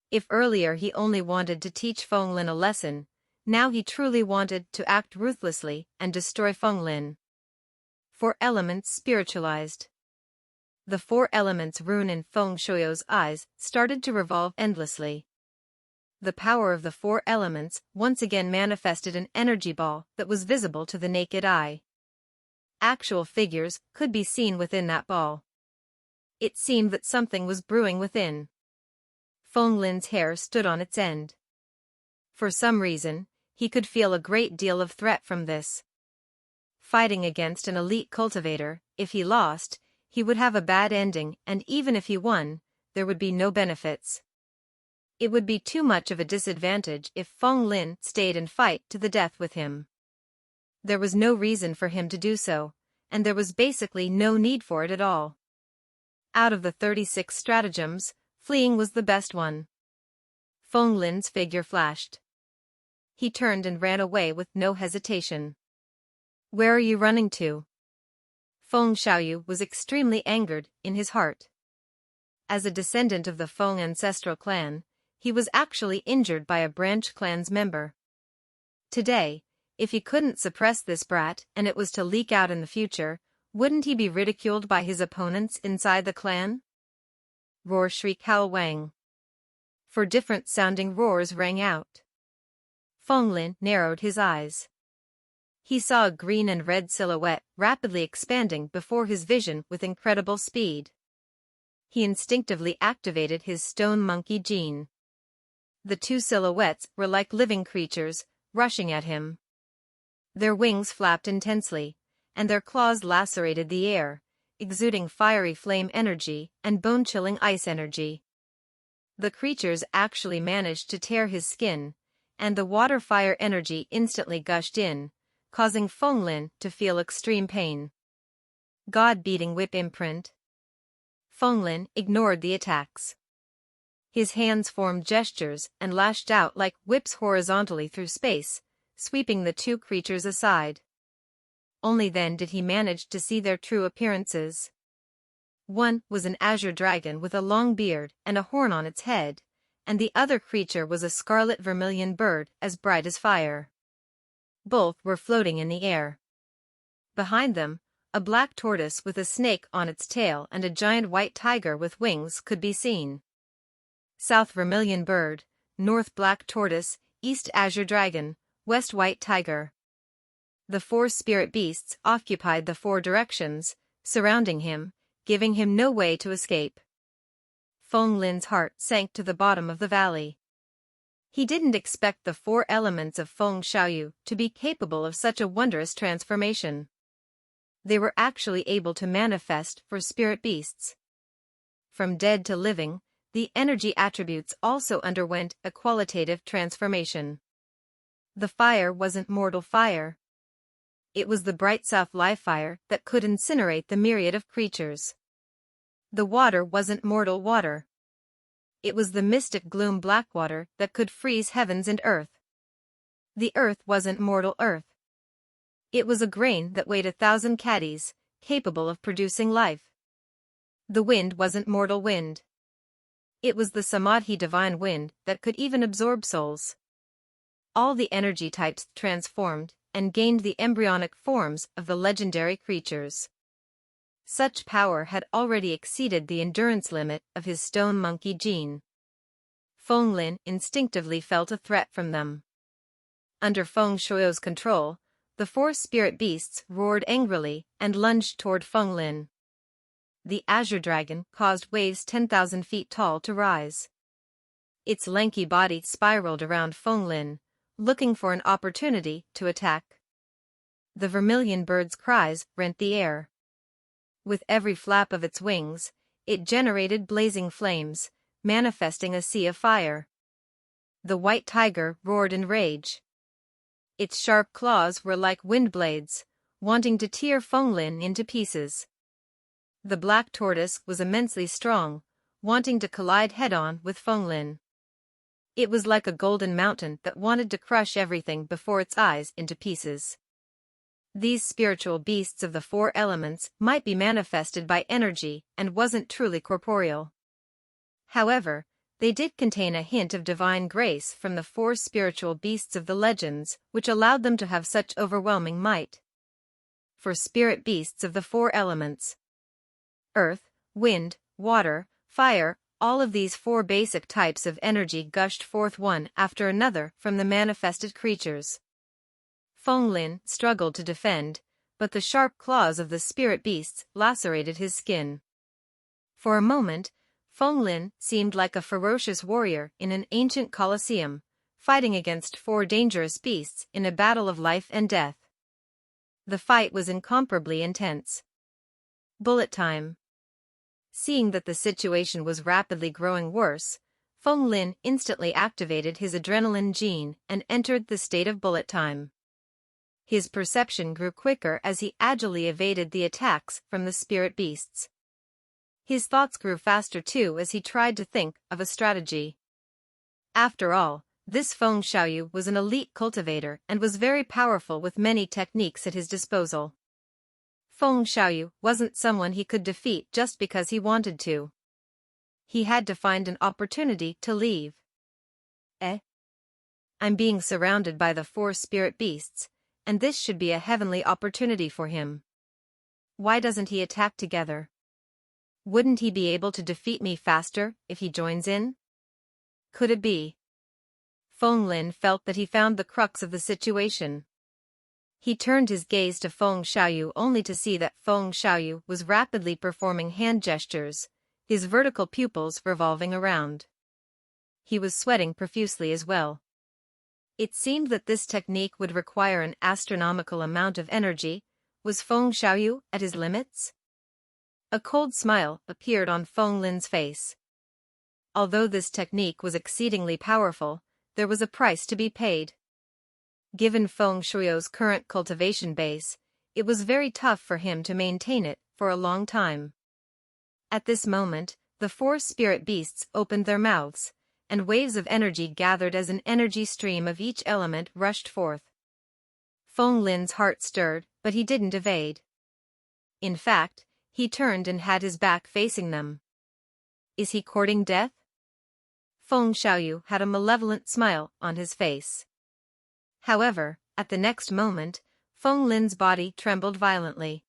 If earlier he only wanted to teach Feng Lin a lesson, now he truly wanted to act ruthlessly and destroy Feng Lin. 4 elements spiritualized. The 4 elements rune in Feng Xiaoyu's eyes started to revolve endlessly. The power of the 4 elements once again manifested an energy ball that was visible to the naked eye. Actual figures could be seen within that ball. It seemed that something was brewing within. Feng Lin's hair stood on its end. For some reason, he could feel a great deal of threat from this. Fighting against an elite cultivator, if he lost, he would have a bad ending, and even if he won, there would be no benefits. It would be too much of a disadvantage if Feng Lin stayed and fight to the death with him. There was no reason for him to do so, and there was basically no need for it at all. Out of the 36 stratagems, fleeing was the best one. Feng Lin's figure flashed. He turned and ran away with no hesitation. Where are you running to? Feng Xiaoyu was extremely angered in his heart. As a descendant of the Feng ancestral clan, he was actually injured by a branch clan's member. Today, if he couldn't suppress this brat and it was to leak out in the future, wouldn't he be ridiculed by his opponents inside the clan? Roar shriek howl wang. 4 different-sounding roars rang out. Feng Lin narrowed his eyes. He saw a green and red silhouette rapidly expanding before his vision with incredible speed. He instinctively activated his stone monkey gene. The 2 silhouettes were like living creatures, rushing at him. Their wings flapped intensely, and their claws lacerated the air, exuding fiery flame energy and bone-chilling ice energy. The creatures actually managed to tear his skin, and the water-fire energy instantly gushed in, causing Feng Lin to feel extreme pain. God-beating whip imprint. Feng Lin ignored the attacks. His hands formed gestures and lashed out like whips horizontally through space, sweeping the 2 creatures aside. Only then did he manage to see their true appearances. One was an azure dragon with a long beard and a horn on its head, and the other creature was a scarlet vermilion bird as bright as fire. Both were floating in the air. Behind them, a black tortoise with a snake on its tail and a giant white tiger with wings could be seen. South vermilion bird, north black tortoise, east azure dragon, west white tiger. The 4 spirit beasts occupied the 4 directions, surrounding him, giving him no way to escape. Feng Lin's heart sank to the bottom of the valley. He didn't expect the 4 elements of Feng Xiaoyu to be capable of such a wondrous transformation. They were actually able to manifest for spirit beasts. From dead to living, the energy attributes also underwent a qualitative transformation. The fire wasn't mortal fire. It was the bright self-life fire that could incinerate the myriad of creatures. The water wasn't mortal water. It was the mystic gloom black water that could freeze heavens and earth. The earth wasn't mortal earth. It was a grain that weighed 1,000 caddies, capable of producing life. The wind wasn't mortal wind. It was the Samadhi divine wind that could even absorb souls. All the energy types transformed and gained the embryonic forms of the legendary creatures. Such power had already exceeded the endurance limit of his stone monkey gene. Feng Lin instinctively felt a threat from them. Under Feng Shuo's control, the 4 spirit beasts roared angrily and lunged toward Feng Lin. The azure dragon caused waves 10,000 feet tall to rise. Its lanky body spiraled around Feng Lin, looking for an opportunity to attack. The vermilion bird's cries rent the air. With every flap of its wings, it generated blazing flames, manifesting a sea of fire. The white tiger roared in rage. Its sharp claws were like wind blades, wanting to tear Feng Lin into pieces. The black tortoise was immensely strong, wanting to collide head-on with Feng Lin. It was like a golden mountain that wanted to crush everything before its eyes into pieces. These spiritual beasts of the 4 elements might be manifested by energy and wasn't truly corporeal. However, they did contain a hint of divine grace from the 4 spiritual beasts of the legends, which allowed them to have such overwhelming might. For spirit beasts of the 4 elements, earth, wind, water, fire, all of these 4 basic types of energy gushed forth one after another from the manifested creatures. Feng Lin struggled to defend, but the sharp claws of the spirit beasts lacerated his skin. For a moment, Feng Lin seemed like a ferocious warrior in an ancient colosseum, fighting against 4 dangerous beasts in a battle of life and death. The fight was incomparably intense. Bullet time. Seeing that the situation was rapidly growing worse, Feng Lin instantly activated his adrenaline gene and entered the state of bullet time. His perception grew quicker as he agilely evaded the attacks from the spirit beasts. His thoughts grew faster too as he tried to think of a strategy. After all, this Feng Xiaoyu was an elite cultivator and was very powerful with many techniques at his disposal. Feng Xiaoyu wasn't someone he could defeat just because he wanted to. He had to find an opportunity to leave. I'm being surrounded by the 4 spirit beasts, and this should be a heavenly opportunity for him. Why doesn't he attack together? Wouldn't he be able to defeat me faster if he joins in? Could it be? Feng Lin felt that he found the crux of the situation. He turned his gaze to Feng Xiaoyu only to see that Feng Xiaoyu was rapidly performing hand gestures, his vertical pupils revolving around. He was sweating profusely as well. It seemed that this technique would require an astronomical amount of energy. Was Feng Xiaoyu at his limits? A cold smile appeared on Feng Lin's face. Although this technique was exceedingly powerful, there was a price to be paid. Given Feng Shuo's current cultivation base, it was very tough for him to maintain it for a long time. At this moment, the 4 spirit beasts opened their mouths, and waves of energy gathered as an energy stream of each element rushed forth. Feng Lin's heart stirred, but he didn't evade. In fact, he turned and had his back facing them. Is he courting death? Feng Xiaoyu had a malevolent smile on his face. However, at the next moment, Feng Lin's body trembled violently.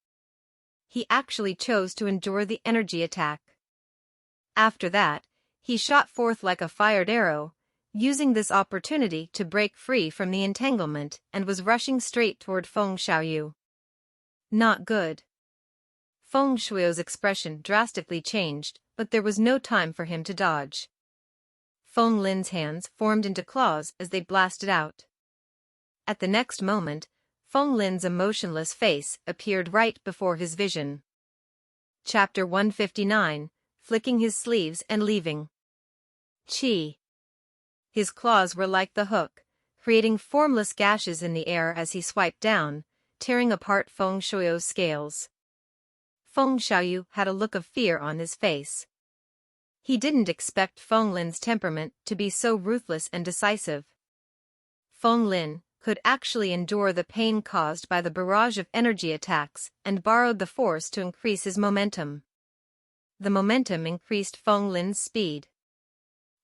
He actually chose to endure the energy attack. After that, he shot forth like a fired arrow, using this opportunity to break free from the entanglement, and was rushing straight toward Feng Xiaoyu. Not good. Feng Shuo's expression drastically changed, but there was no time for him to dodge. Feng Lin's hands formed into claws as they blasted out. At the next moment, Feng Lin's emotionless face appeared right before his vision. Chapter 159, Flicking his sleeves and leaving. Chi. His claws were like the hook, creating formless gashes in the air as he swiped down, tearing apart Feng Shuo's scales. Feng Xiaoyu had a look of fear on his face. He didn't expect Feng Lin's temperament to be so ruthless and decisive. Feng Lin could actually endure the pain caused by the barrage of energy attacks and borrowed the force to increase his momentum. The momentum increased Feng Lin's speed.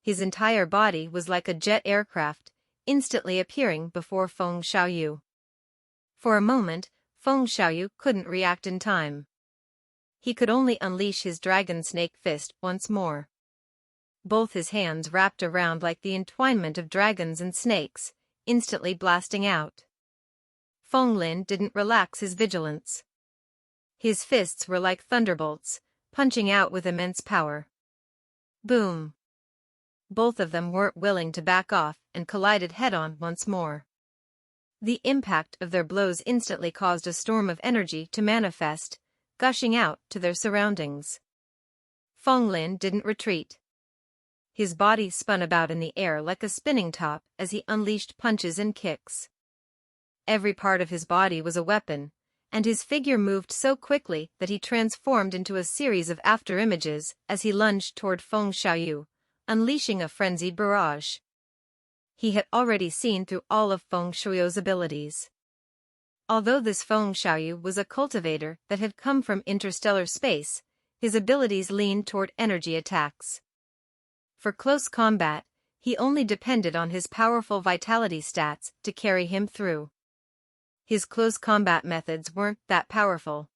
His entire body was like a jet aircraft, instantly appearing before Feng Xiaoyu. For a moment, Feng Xiaoyu couldn't react in time. He could only unleash his dragon snake fist once more. Both his hands wrapped around like the entwinement of dragons and snakes, instantly blasting out. Feng Lin didn't relax his vigilance. His fists were like thunderbolts, punching out with immense power. Boom! Both of them weren't willing to back off and collided head-on once more. The impact of their blows instantly caused a storm of energy to manifest, gushing out to their surroundings. Feng Lin didn't retreat. His body spun about in the air like a spinning top as he unleashed punches and kicks. Every part of his body was a weapon, and his figure moved so quickly that he transformed into a series of afterimages as he lunged toward Feng Xiaoyu, unleashing a frenzied barrage. He had already seen through all of Feng Shuo's abilities. Although this Feng Xiaoyu was a cultivator that had come from interstellar space, his abilities leaned toward energy attacks. For close combat, he only depended on his powerful vitality stats to carry him through. His close combat methods weren't that powerful.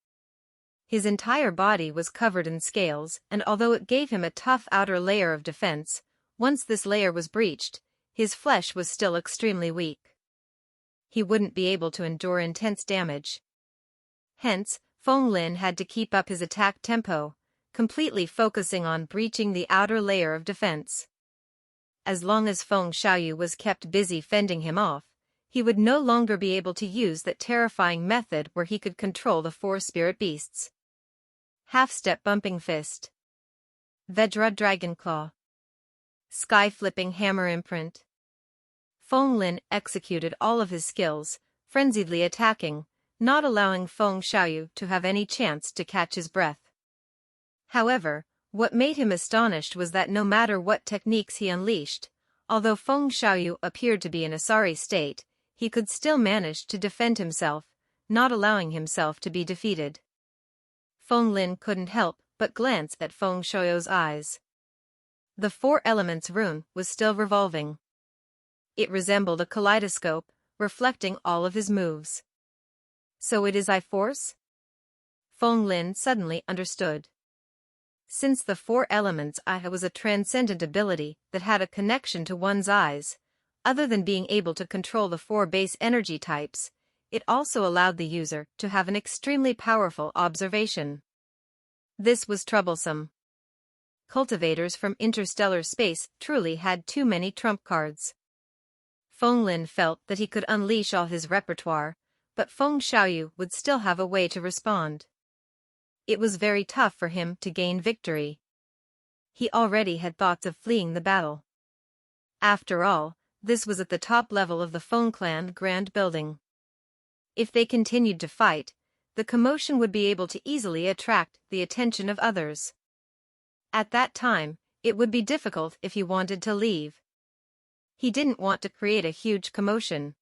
His entire body was covered in scales, and although it gave him a tough outer layer of defense, once this layer was breached, his flesh was still extremely weak. He wouldn't be able to endure intense damage. Hence, Feng Lin had to keep up his attack tempo, completely focusing on breaching the outer layer of defense. As long as Feng Xiaoyu was kept busy fending him off, he would no longer be able to use that terrifying method where he could control the four spirit beasts. Half-step bumping fist. Vajra dragon claw. Sky-flipping hammer imprint. Feng Lin executed all of his skills, frenziedly attacking, not allowing Feng Xiaoyu to have any chance to catch his breath. However, what made him astonished was that no matter what techniques he unleashed, although Feng Xiaoyu appeared to be in a sorry state, he could still manage to defend himself, not allowing himself to be defeated. Feng Lin couldn't help but glance at Feng Xiaoyu's eyes. The Four Elements rune was still revolving. It resembled a kaleidoscope, reflecting all of his moves. So it is I-Force? Feng Lin suddenly understood. Since the Four Elements I was a transcendent ability that had a connection to one's eyes, other than being able to control the four base energy types, it also allowed the user to have an extremely powerful observation. This was troublesome. Cultivators from interstellar space truly had too many trump cards. Feng Lin felt that he could unleash all his repertoire, but Feng Xiaoyu would still have a way to respond. It was very tough for him to gain victory. He already had thoughts of fleeing the battle. After all, this was at the top level of the Feng clan grand building. If they continued to fight, the commotion would be able to easily attract the attention of others. At that time, it would be difficult if he wanted to leave. He didn't want to create a huge commotion.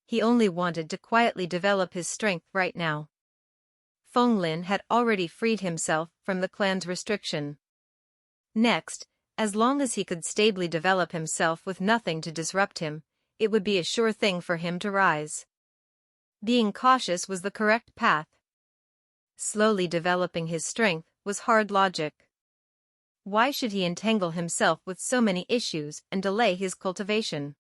He only wanted to quietly develop his strength right now. Feng Lin had already freed himself from the clan's restriction. Next, As long as he could stably develop himself with nothing to disrupt him, it would be a sure thing for him to rise. Being cautious was the correct path. Slowly developing his strength was hard logic. Why should he entangle himself with so many issues and delay his cultivation?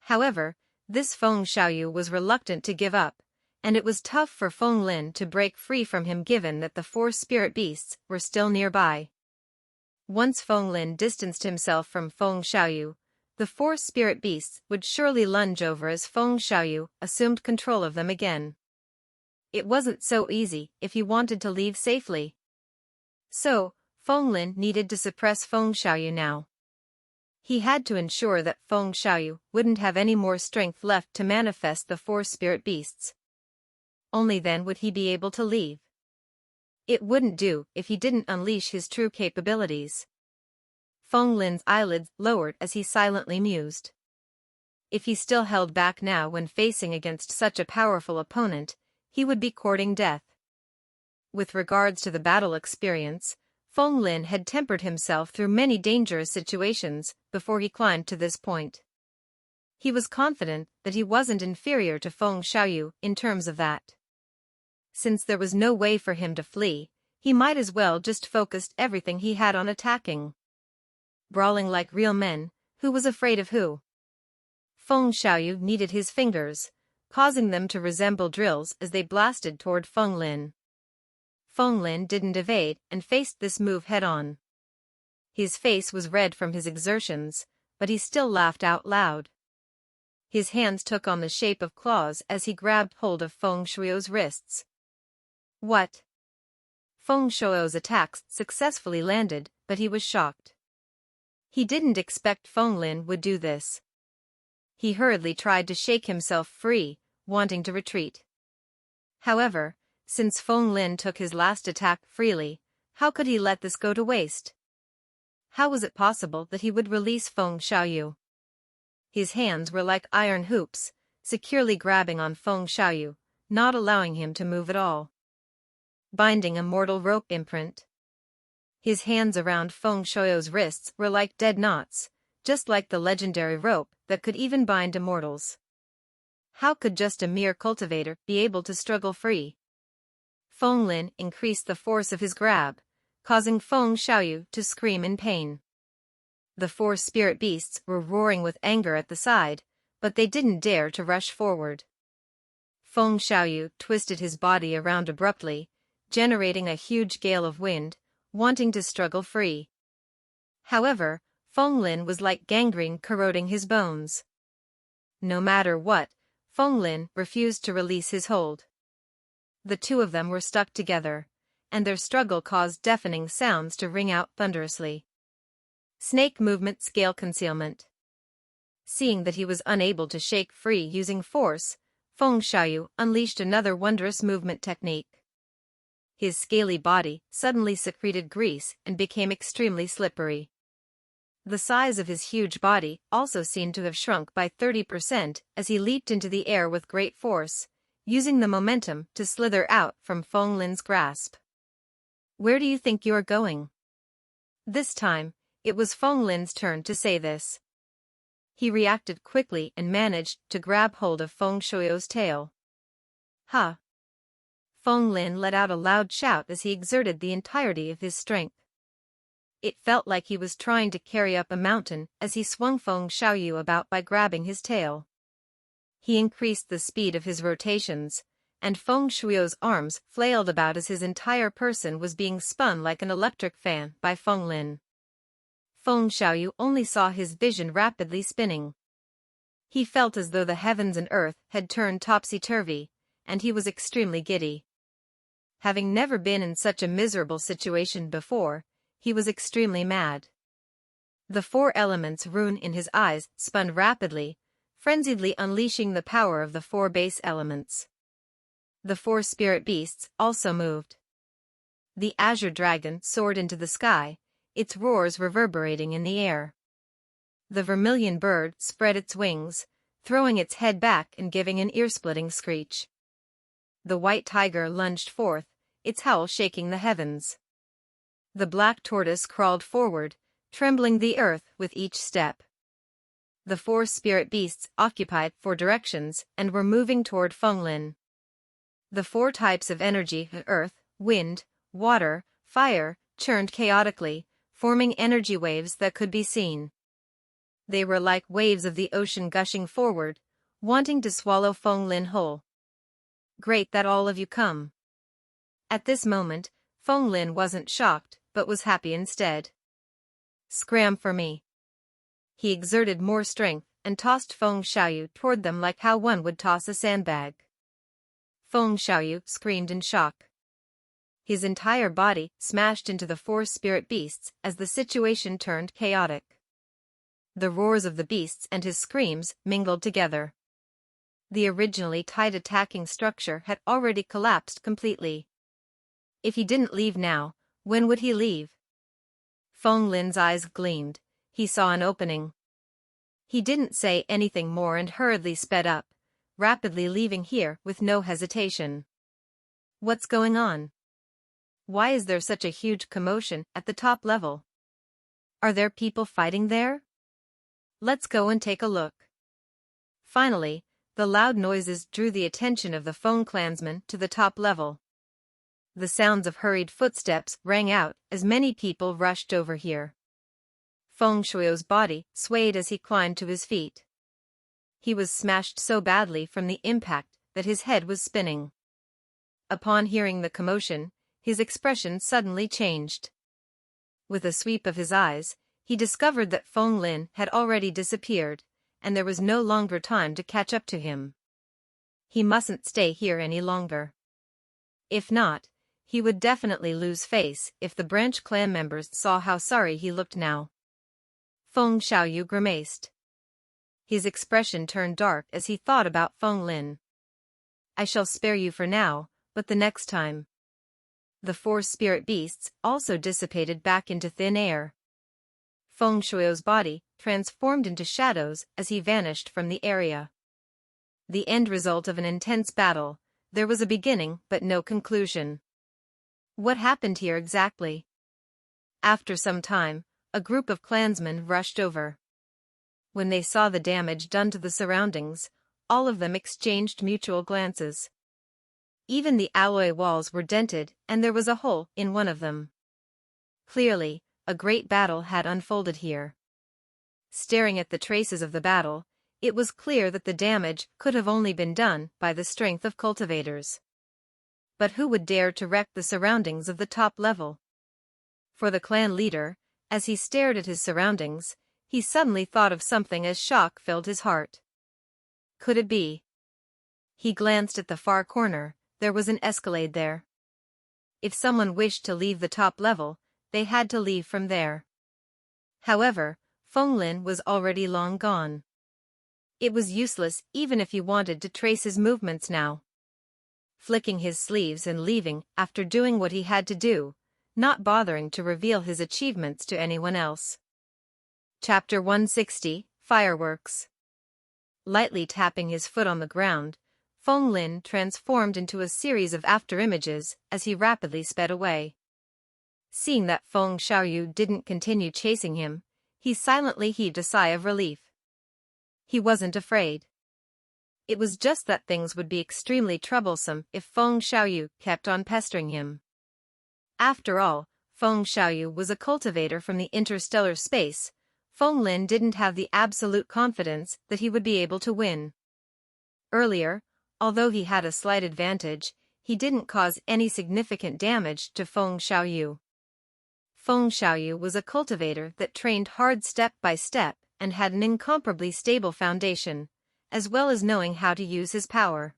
However, this Feng Xiaoyu was reluctant to give up, and it was tough for Feng Lin to break free from him given that the four spirit beasts were still nearby. Once Feng Lin distanced himself from Feng Xiaoyu, the four spirit beasts would surely lunge over as Feng Xiaoyu assumed control of them again. It wasn't so easy if he wanted to leave safely. So, Feng Lin needed to suppress Feng Xiaoyu now. He had to ensure that Feng Xiaoyu wouldn't have any more strength left to manifest the four spirit beasts. Only then would he be able to leave. It wouldn't do if he didn't unleash his true capabilities. Feng Lin's eyelids lowered as he silently mused. If he still held back now when facing against such a powerful opponent, he would be courting death. With regards to the battle experience, Feng Lin had tempered himself through many dangerous situations before he climbed to this point. He was confident that he wasn't inferior to Feng Xiaoyu in terms of that. Since there was no way for him to flee, he might as well just focused everything he had on attacking. Brawling like real men, who was afraid of who? Feng Xiaoyu needed his fingers, causing them to resemble drills as they blasted toward Feng Lin. Feng Lin didn't evade and faced this move head-on. His face was red from his exertions, but he still laughed out loud. His hands took on the shape of claws as he grabbed hold of Feng Xiaoyu's wrists. What? Feng Xiaoyu's attacks successfully landed, but he was shocked. He didn't expect Feng Lin would do this. He hurriedly tried to shake himself free, wanting to retreat. However, since Feng Lin took his last attack freely, how could he let this go to waste? How was it possible that he would release Feng Xiaoyu? His hands were like iron hoops, securely grabbing on Feng Xiaoyu, not allowing him to move at all. Binding a mortal rope imprint. His hands around Feng Xiaoyu's wrists were like dead knots, just like the legendary rope that could even bind immortals. How could just a mere cultivator be able to struggle free? Feng Lin increased the force of his grab, causing Feng Xiaoyu to scream in pain. The four spirit beasts were roaring with anger at the side, but they didn't dare to rush forward. Feng Xiaoyu twisted his body around abruptly, generating a huge gale of wind, wanting to struggle free. However, Feng Lin was like gangrene corroding his bones. No matter what, Feng Lin refused to release his hold. The two of them were stuck together, and their struggle caused deafening sounds to ring out thunderously. Snake movement scale concealment. Seeing that he was unable to shake free using force, Feng Xiaoyu unleashed another wondrous movement technique. His scaly body suddenly secreted grease and became extremely slippery. The size of his huge body also seemed to have shrunk by 30% as he leaped into the air with great force, using the momentum to slither out from Feng Lin's grasp. Where do you think you're going? This time, it was Feng Lin's turn to say this. He reacted quickly and managed to grab hold of Feng Xiaoyu's tail. Ha! Feng Lin let out a loud shout as he exerted the entirety of his strength. It felt like he was trying to carry up a mountain as he swung Feng Xiaoyu about by grabbing his tail. He increased the speed of his rotations, and Feng Xiaoyu's arms flailed about as his entire person was being spun like an electric fan by Feng Lin. Feng Xiaoyu only saw his vision rapidly spinning. He felt as though the heavens and earth had turned topsy-turvy, and he was extremely giddy. Having never been in such a miserable situation before, he was extremely mad. The four elements rune in his eyes spun rapidly, frenziedly unleashing the power of the four base elements. The four spirit beasts also moved. The azure dragon soared into the sky, its roars reverberating in the air. The vermilion bird spread its wings, throwing its head back and giving an ear-splitting screech. The white tiger lunged forth, its howl shaking the heavens. The black tortoise crawled forward, trembling the earth with each step. The 4 spirit beasts occupied 4 directions and were moving toward Fenglin. The 4 types of energy, earth, wind, water, fire, churned chaotically, forming energy waves that could be seen. They were like waves of the ocean gushing forward, wanting to swallow Fenglin whole. Great that all of you come. At this moment, Fenglin wasn't shocked, but was happy instead. Scram for me. He exerted more strength and tossed Feng Xiaoyu toward them like how one would toss a sandbag. Feng Xiaoyu screamed in shock. His entire body smashed into the 4 spirit beasts as the situation turned chaotic. The roars of the beasts and his screams mingled together. The originally tight attacking structure had already collapsed completely. If he didn't leave now, when would he leave? Fenglin's eyes gleamed. He saw an opening. He didn't say anything more and hurriedly sped up, rapidly leaving here with no hesitation. What's going on? Why is there such a huge commotion at the top level? Are there people fighting there? Let's go and take a look. Finally, the loud noises drew the attention of the Feng clansmen to the top level. The sounds of hurried footsteps rang out as many people rushed over here. Feng Shui's body swayed as he climbed to his feet. He was smashed so badly from the impact that his head was spinning. Upon hearing the commotion, his expression suddenly changed. With a sweep of his eyes, he discovered that Fenglin had already disappeared, and there was no longer time to catch up to him. He mustn't stay here any longer. If not, he would definitely lose face if the branch clan members saw how sorry he looked now. Feng Xiaoyu grimaced. His expression turned dark as he thought about Fenglin. I shall spare you for now, but the next time. The 4 spirit beasts also dissipated back into thin air. Feng Shui's body transformed into shadows as he vanished from the area. The end result of an intense battle, there was a beginning but no conclusion. What happened here exactly? After some time, a group of clansmen rushed over. When they saw the damage done to the surroundings, all of them exchanged mutual glances. Even the alloy walls were dented and there was a hole in one of them. Clearly, a great battle had unfolded here. Staring at the traces of the battle, it was clear that the damage could have only been done by the strength of cultivators. But who would dare to wreck the surroundings of the top level? For the clan leader, as he stared at his surroundings, he suddenly thought of something as shock filled his heart. Could it be? He glanced at the far corner. There was an escalade there. If someone wished to leave the top level, they had to leave from there. However, Fenglin was already long gone. It was useless even if he wanted to trace his movements now. Flicking his sleeves and leaving after doing what he had to do, not bothering to reveal his achievements to anyone else. Chapter 160, Fireworks. Lightly tapping his foot on the ground, Fenglin transformed into a series of afterimages as he rapidly sped away. Seeing that Feng Xiaoyu didn't continue chasing him, he silently heaved a sigh of relief. He wasn't afraid. It was just that things would be extremely troublesome if Feng Xiaoyu kept on pestering him. After all, Feng Xiaoyu was a cultivator from the interstellar space. Fenglin didn't have the absolute confidence that he would be able to win. Earlier, although he had a slight advantage, he didn't cause any significant damage to Feng Xiaoyu. Feng Xiaoyu was a cultivator that trained hard step by step and had an incomparably stable foundation, as well as knowing how to use his power.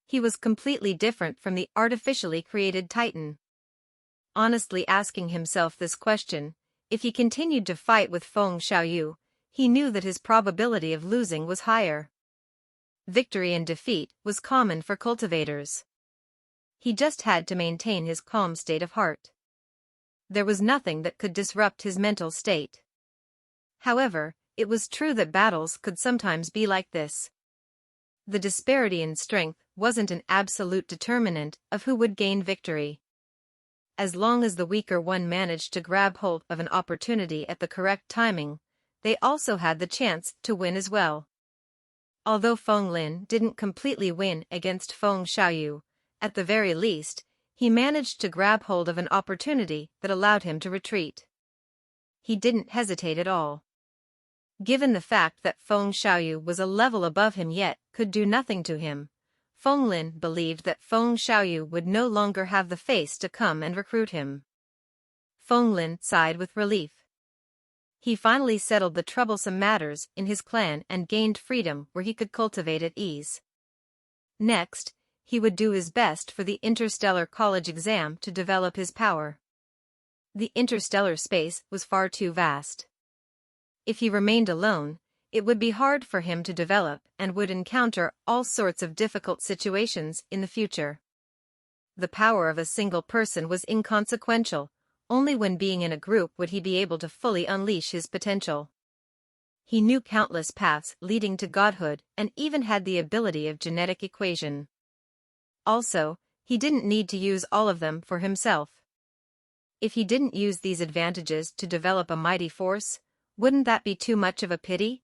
He was completely different from the artificially created Titan. Honestly asking himself this question, if he continued to fight with Feng Xiaoyu, he knew that his probability of losing was higher. Victory and defeat was common for cultivators. He just had to maintain his calm state of heart. There was nothing that could disrupt his mental state. However, it was true that battles could sometimes be like this. The disparity in strength wasn't an absolute determinant of who would gain victory. as long as the weaker one managed to grab hold of an opportunity at the correct timing, they also had the chance to win as well. Although Feng Lin didn't completely win against Feng Xiaoyu, at the very least, he managed to grab hold of an opportunity that allowed him to retreat. He didn't hesitate at all. Given the fact that Feng Xiaoyu was a level above him yet could do nothing to him, Feng Lin believed that Feng Xiaoyu would no longer have the face to come and recruit him. Feng Lin sighed with relief. He finally settled the troublesome matters in his clan and gained freedom where he could cultivate at ease. Next, he would do his best for the interstellar college exam to develop his power. The interstellar space was far too vast. If he remained alone, it would be hard for him to develop and would encounter all sorts of difficult situations in the future. The power of a single person was inconsequential. Only when being in a group would he be able to fully unleash his potential. He knew countless paths leading to godhood and even had the ability of genetic equation. Also, he didn't need to use all of them for himself. If he didn't use these advantages to develop a mighty force, wouldn't that be too much of a pity?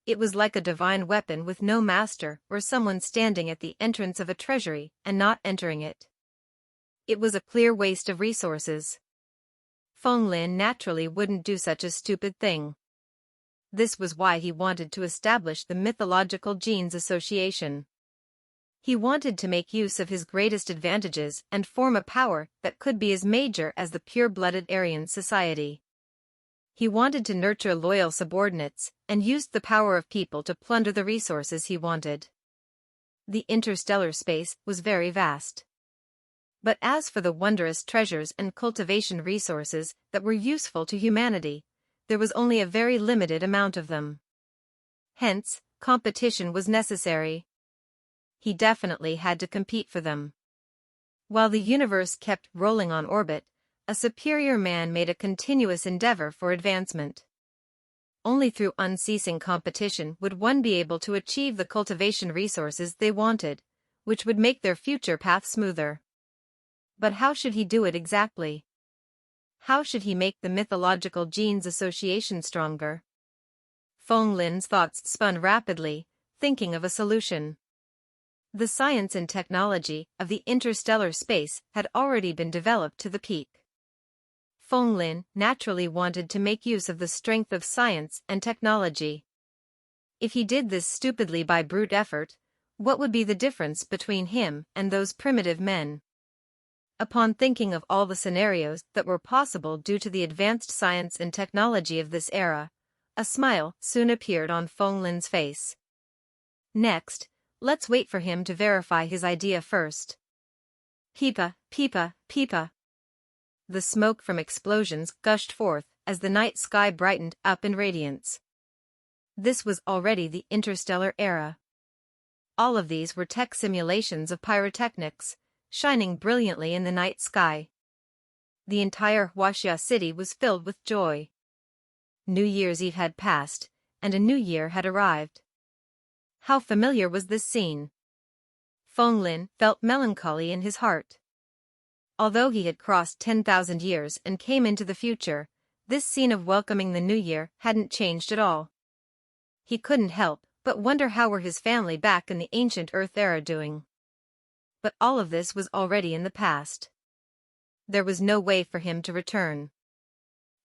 It was like a divine weapon with no master or someone standing at the entrance of a treasury and not entering it. It was a clear waste of resources. Feng Lin naturally wouldn't do such a stupid thing. This was why he wanted to establish the Mythological Genes Association. He wanted to make use of his greatest advantages and form a power that could be as major as the pure-blooded Aryan society. He wanted to nurture loyal subordinates and used the power of people to plunder the resources he wanted. The interstellar space was very vast. But as for the wondrous treasures and cultivation resources that were useful to humanity, there was only a very limited amount of them. Hence, competition was necessary. He definitely had to compete for them. While the universe kept rolling on orbit, a superior man made a continuous endeavor for advancement. Only through unceasing competition would one be able to achieve the cultivation resources they wanted, which would make their future path smoother. But how should he do it exactly? How should he make the Mythological Genes Association stronger? Feng Lin's thoughts spun rapidly, thinking of a solution. The science and technology of the interstellar space had already been developed to the peak. Feng Lin naturally wanted to make use of the strength of science and technology. If he did this stupidly by brute effort, what would be the difference between him and those primitive men? Upon thinking of all the scenarios that were possible due to the advanced science and technology of this era, a smile soon appeared on Feng Lin's face. Next, let's wait for him to verify his idea first. Peepa, peepa, peepa. The smoke from explosions gushed forth as the night sky brightened up in radiance. This was already the interstellar era. All of these were tech simulations of pyrotechnics, shining brilliantly in the night sky. The entire Huaxia city was filled with joy. New Year's Eve had passed, and a new year had arrived. How familiar was this scene? Feng Lin felt melancholy in his heart. Although he had crossed 10,000 years and came into the future, this scene of welcoming the new year hadn't changed at all. He couldn't help but wonder how were his family back in the ancient Earth era doing. But all of this was already in the past. There was no way for him to return.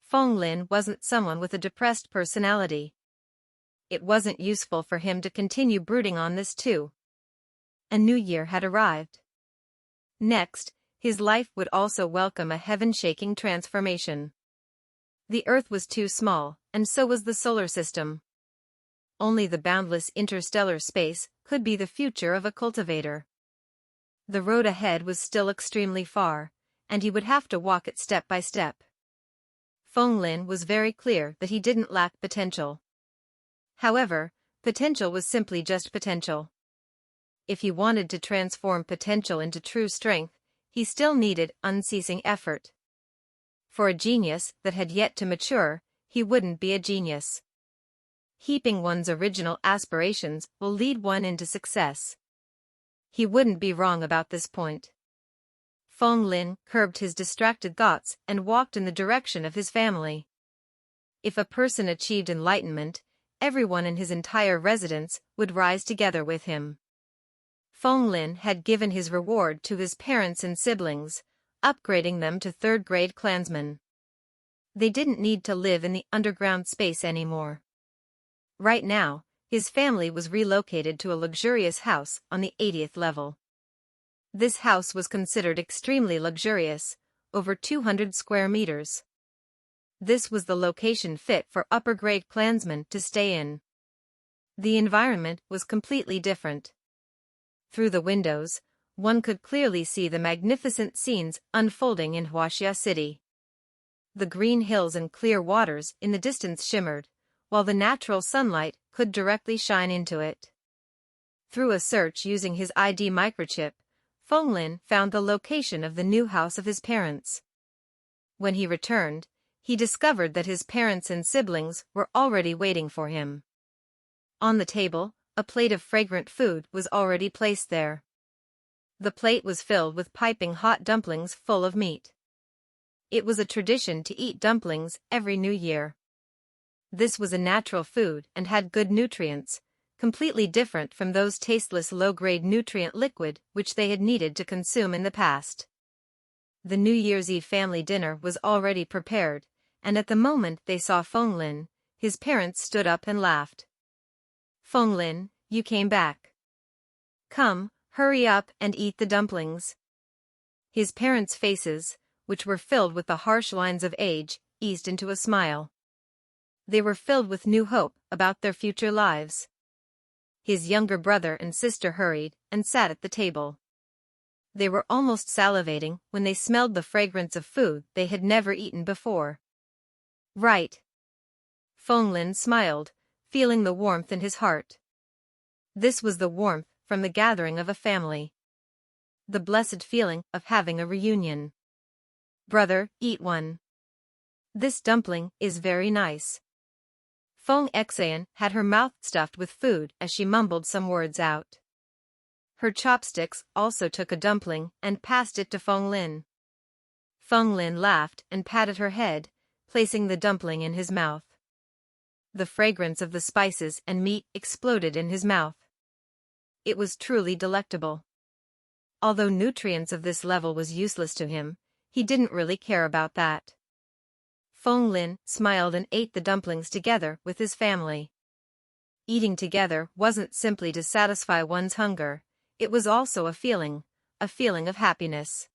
Feng Lin wasn't someone with a depressed personality. It wasn't useful for him to continue brooding on this too. A new year had arrived. Next, his life would also welcome a heaven-shaking transformation. The Earth was too small, and so was the solar system. Only the boundless interstellar space could be the future of a cultivator. The road ahead was still extremely far, and he would have to walk it step by step. Feng Lin was very clear that he didn't lack potential. However, potential was simply just potential. If he wanted to transform potential into true strength, he still needed unceasing effort. For a genius that had yet to mature, he wouldn't be a genius. Heaping one's original aspirations will lead one into success. He wouldn't be wrong about this point. Feng Lin curbed his distracted thoughts and walked in the direction of his family. If a person achieved enlightenment, everyone in his entire residence would rise together with him. Feng Lin had given his reward to his parents and siblings, upgrading them to third-grade clansmen. They didn't need to live in the underground space anymore. Right now, his family was relocated to a luxurious house on the 80th level. This house was considered extremely luxurious, over 200 square meters. This was the location fit for upper-grade clansmen to stay in. The environment was completely different. Through the windows, one could clearly see the magnificent scenes unfolding in Huaxia City. The green hills and clear waters in the distance shimmered, while the natural sunlight could directly shine into it. Through a search using his ID microchip, Feng Lin found the location of the new house of his parents. When he returned, he discovered that his parents and siblings were already waiting for him. On the table, a plate of fragrant food was already placed there. The plate was filled with piping hot dumplings full of meat. It was a tradition to eat dumplings every New Year. This was a natural food and had good nutrients, completely different from those tasteless low-grade nutrient liquid which they had needed to consume in the past. The New Year's Eve family dinner was already prepared, and at the moment they saw Feng Lin, his parents stood up and laughed. "Feng Lin, you came back. Come, hurry up and eat the dumplings." His parents' faces, which were filled with the harsh lines of age, eased into a smile. They were filled with new hope about their future lives. His younger brother and sister hurried and sat at the table. They were almost salivating when they smelled the fragrance of food they had never eaten before. "Right." Feng Lin smiled, feeling the warmth in his heart. This was the warmth from the gathering of a family. The blessed feeling of having a reunion. "Brother, eat one. This dumpling is very nice." Feng Xian had her mouth stuffed with food as she mumbled some words out. Her chopsticks also took a dumpling and passed it to Feng Lin. Feng Lin laughed and patted her head, placing the dumpling in his mouth. The fragrance of the spices and meat exploded in his mouth. It was truly delectable. Although nutrients of this level was useless to him, he didn't really care about that. Feng Lin smiled and ate the dumplings together with his family. Eating together wasn't simply to satisfy one's hunger, it was also a feeling of happiness.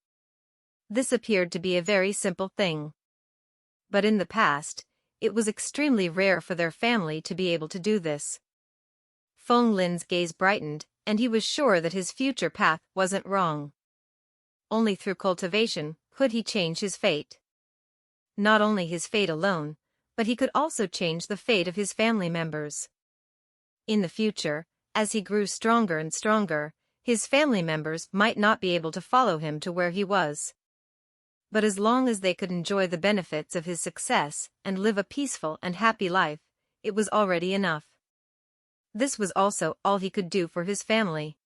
This appeared to be a very simple thing. But in the past, it was extremely rare for their family to be able to do this. Feng Lin's gaze brightened, and he was sure that his future path wasn't wrong. Only through cultivation could he change his fate. Not only his fate alone, but he could also change the fate of his family members. In the future, as he grew stronger and stronger, his family members might not be able to follow him to where he was. But as long as they could enjoy the benefits of his success and live a peaceful and happy life, it was already enough. This was also all he could do for his family.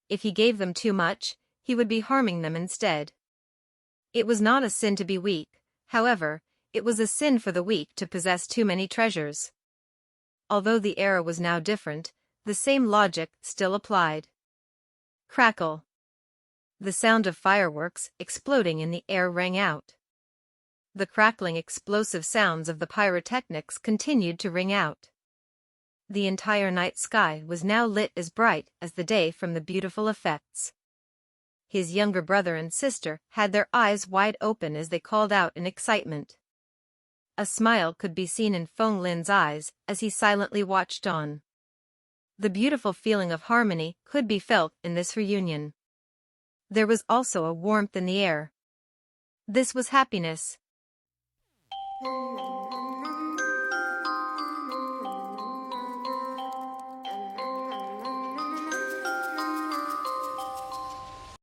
If he gave them too much, he would be harming them instead. It was not a sin to be weak, however, it was a sin for the weak to possess too many treasures. Although the era was now different, the same logic still applied. Crackle. The sound of fireworks exploding in the air rang out. The crackling explosive sounds of the pyrotechnics continued to ring out. The entire night sky was now lit as bright as the day from the beautiful effects. His younger brother and sister had their eyes wide open as they called out in excitement. A smile could be seen in Feng Lin's eyes as he silently watched on. The beautiful feeling of harmony could be felt in this reunion. There was also a warmth in the air. This was happiness.